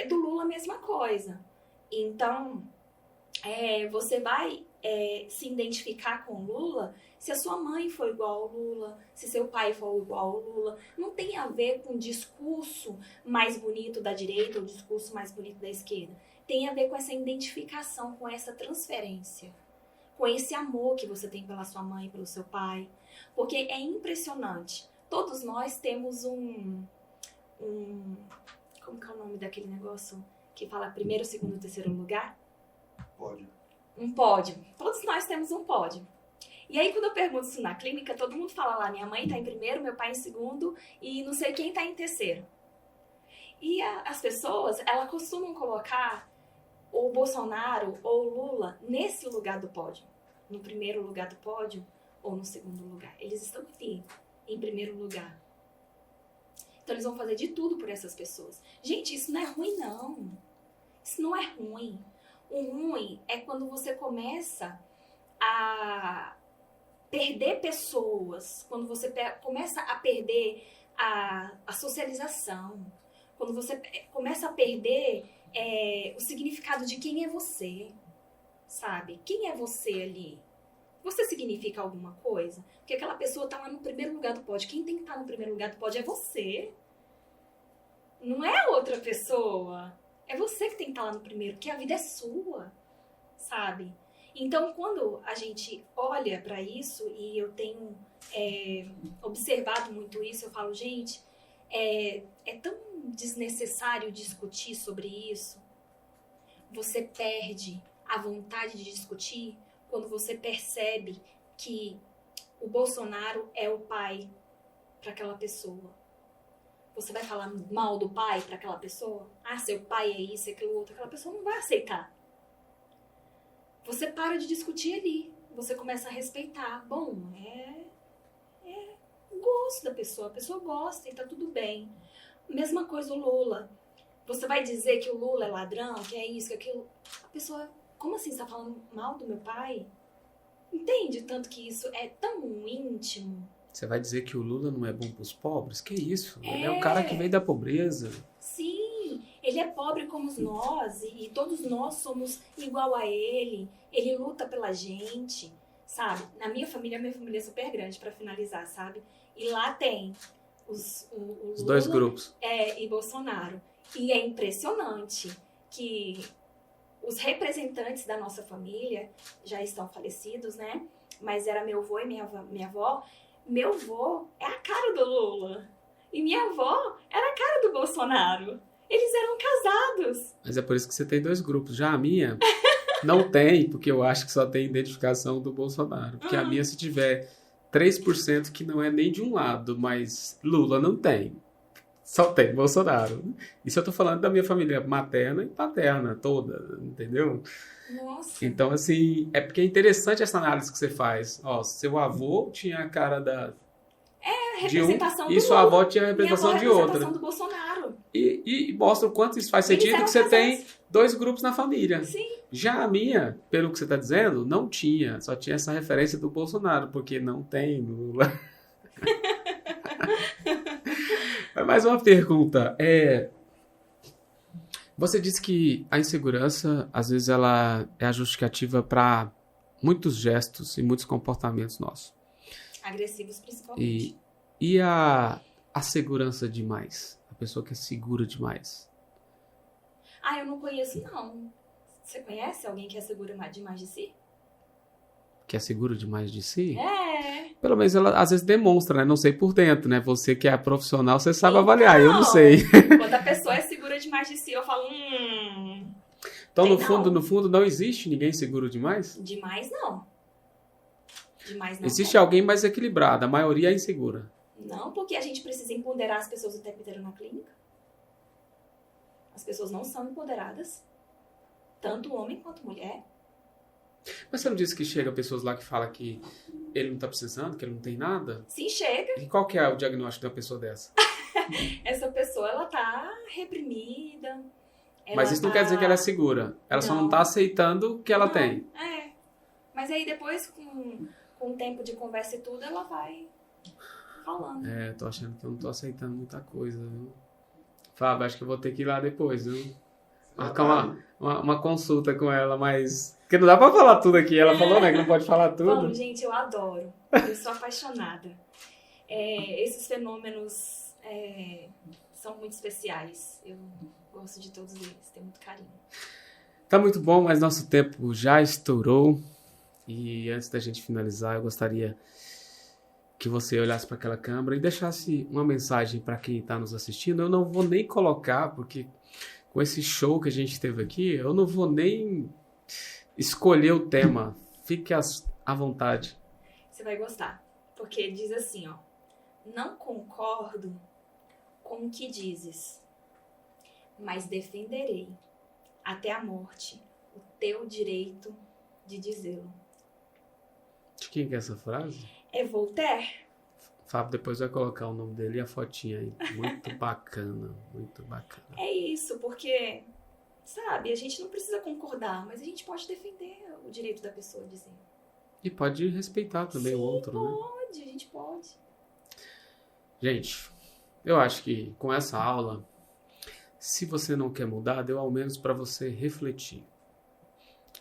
Speaker 2: Do Lula a mesma coisa. Então, você vai se identificar com o Lula se a sua mãe for igual ao Lula, se seu pai for igual ao Lula. Não tem a ver com o discurso mais bonito da direita ou o discurso mais bonito da esquerda. Tem a ver com essa identificação, com essa transferência, com esse amor que você tem pela sua mãe, pelo seu pai. Porque é impressionante. Todos nós temos como que é o nome daquele negócio que fala primeiro, segundo, terceiro lugar?
Speaker 3: Pódio.
Speaker 2: Um pódio. Todos nós temos um pódio. E aí, quando eu pergunto isso na clínica, todo mundo fala lá, minha mãe tá em primeiro, meu pai em segundo e não sei quem tá em terceiro. E as pessoas, elas costumam colocar o Bolsonaro ou o Lula nesse lugar do pódio. No primeiro lugar do pódio ou no segundo lugar. Eles estão aqui, em primeiro lugar. Então, eles vão fazer de tudo por essas pessoas. Gente, isso não é ruim, não. Isso não é ruim. O ruim é quando você começa a perder pessoas, quando você começa a perder a socialização, quando você começa a perder o significado de quem é você, sabe? Quem é você ali? Você significa alguma coisa? Porque aquela pessoa tá lá no primeiro lugar do pódio. Quem tem que estar no primeiro lugar do pódio é você. Não é outra pessoa. É você que tem que estar lá no primeiro, porque a vida é sua, sabe? Então, quando a gente olha para isso, e eu tenho observado muito isso, eu falo, gente, é tão desnecessário discutir sobre isso. Você perde a vontade de discutir quando você percebe que o Bolsonaro é o pai para aquela pessoa. Você vai falar mal do pai para aquela pessoa? Ah, seu pai é isso, é aquilo outro. Aquela pessoa não vai aceitar. Você para de discutir ali. Você começa a respeitar. Bom, é o gosto da pessoa. A pessoa gosta e tá tudo bem. Mesma coisa o Lula. Você vai dizer que o Lula é ladrão, que é isso, que é aquilo. A pessoa, como assim, você tá falando mal do meu pai? Entende tanto que isso é tão íntimo?
Speaker 1: Você vai dizer que o Lula não é bom pros pobres? Que isso? Ele é o cara que veio da pobreza.
Speaker 2: Sim, ele é pobre como nós e todos nós somos igual a ele. Ele luta pela gente, sabe? Na minha família é super grande, pra finalizar, sabe? E lá tem os
Speaker 1: Os dois
Speaker 2: Lula,
Speaker 1: grupos.
Speaker 2: e Bolsonaro. E é impressionante que os representantes da nossa família já estão falecidos, né? Mas era meu avô e minha avó. Meu avô é a cara do Lula. E minha avó era a cara do Bolsonaro. Eles eram casados.
Speaker 1: Mas é por isso que você tem dois grupos. Já a minha não tem, porque eu acho que só tem identificação do Bolsonaro. Porque a minha, se tiver 3% que não é nem de um lado, mas Lula não tem. Só tem Bolsonaro. Isso eu tô falando da minha família materna e paterna toda, entendeu?
Speaker 2: Nossa.
Speaker 1: Então, assim, é porque é interessante essa análise que você faz. Ó, seu avô tinha a cara de um
Speaker 2: representação do
Speaker 1: e sua
Speaker 2: Lula.
Speaker 1: avó tinha a representação de
Speaker 2: Minha avó é a
Speaker 1: outra.
Speaker 2: representação do Bolsonaro.
Speaker 1: E mostra o quanto isso faz
Speaker 2: Eles
Speaker 1: sentido
Speaker 2: eram
Speaker 1: que você tem
Speaker 2: casados.
Speaker 1: dois grupos na família.
Speaker 2: Sim.
Speaker 1: Já a minha, pelo que você está dizendo, não tinha. Só tinha essa referência do Bolsonaro, porque não tem Lula. Mas mais uma pergunta. Você disse que a insegurança, às vezes, ela é a justificativa para muitos gestos e muitos comportamentos nossos.
Speaker 2: Agressivos, principalmente.
Speaker 1: E a segurança demais? A pessoa que é segura demais?
Speaker 2: Ah, eu não conheço, não. Você conhece alguém que é segura demais de si?
Speaker 1: Que é segura demais de si?
Speaker 2: É.
Speaker 1: Pelo menos ela às vezes demonstra, né? Não sei por dentro, né? Você que é profissional, você sabe avaliar. Eu não sei.
Speaker 2: Quando a pessoa é segura demais de si, eu falo,
Speaker 1: Então,
Speaker 2: Tem
Speaker 1: no fundo, não existe ninguém seguro demais?
Speaker 2: demais não. Demais não.
Speaker 1: Existe
Speaker 2: tem.
Speaker 1: alguém mais equilibrado, a maioria é insegura.
Speaker 2: Não, porque a gente precisa empoderar as pessoas o tempo inteiro na clínica. As pessoas não são empoderadas. Tanto homem quanto mulher.
Speaker 1: Mas você não disse que chega pessoas lá que falam que ele não tá precisando, que ele não tem nada?
Speaker 2: Sim, chega.
Speaker 1: E qual que é o diagnóstico de uma pessoa dessa?
Speaker 2: Essa pessoa, ela tá reprimida.
Speaker 1: Mas isso não quer dizer que ela é segura. Ela só não tá aceitando o que ela tem.
Speaker 2: É. Mas aí depois, com o tempo de conversa e tudo, ela vai falando.
Speaker 1: Tô achando que eu não tô aceitando muita coisa, viu? Fábio, acho que eu vou ter que ir lá depois, viu? Marcar uma consulta com ela, mas... Porque não dá pra falar tudo aqui. Ela falou, né, que não pode falar tudo.
Speaker 2: Bom, gente, eu adoro. Eu sou apaixonada. Esses fenômenos são muito especiais. Eu gosto de todos eles, tenho muito carinho.
Speaker 1: Tá muito bom, mas nosso tempo já estourou. E antes da gente finalizar, eu gostaria que você olhasse para aquela câmera e deixasse uma mensagem para quem está nos assistindo. Eu não vou nem colocar, porque com esse show que a gente teve aqui, eu não vou nem escolher o tema. Fique à vontade.
Speaker 2: Você vai gostar, porque diz assim, ó: não concordo com o que dizes, mas defenderei até a morte o teu direito de dizê-lo.
Speaker 1: De quem que é essa frase?
Speaker 2: É Voltaire?
Speaker 1: Fábio depois vai colocar o nome dele e a fotinha aí. Muito bacana, muito bacana.
Speaker 2: É isso, porque, sabe, a gente não precisa concordar, mas a gente pode defender o direito da pessoa dizer.
Speaker 1: E pode respeitar também o outro, né?
Speaker 2: Pode, a gente pode.
Speaker 1: Gente, eu acho que com essa aula, se você não quer mudar, deu ao menos para você refletir.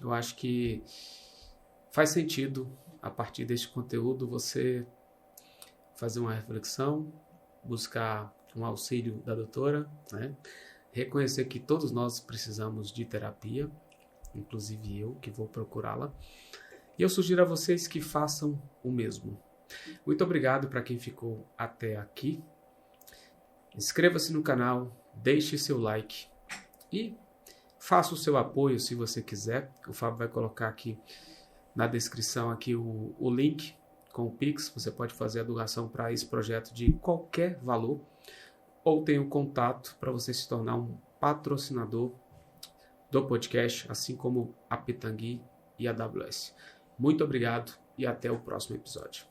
Speaker 1: Eu acho que faz sentido, a partir deste conteúdo, você fazer uma reflexão, buscar um auxílio da doutora, né? Reconhecer que todos nós precisamos de terapia, inclusive eu, que vou procurá-la. E eu sugiro a vocês que façam o mesmo. Muito obrigado para quem ficou até aqui. Inscreva-se no canal, deixe seu like e faça o seu apoio se você quiser. O Fábio vai colocar aqui na descrição aqui o link com o Pix. Você pode fazer a doação para esse projeto de qualquer valor, ou tem o contato para você se tornar um patrocinador do podcast, assim como a Pitangui e a AWS. Muito obrigado e até o próximo episódio.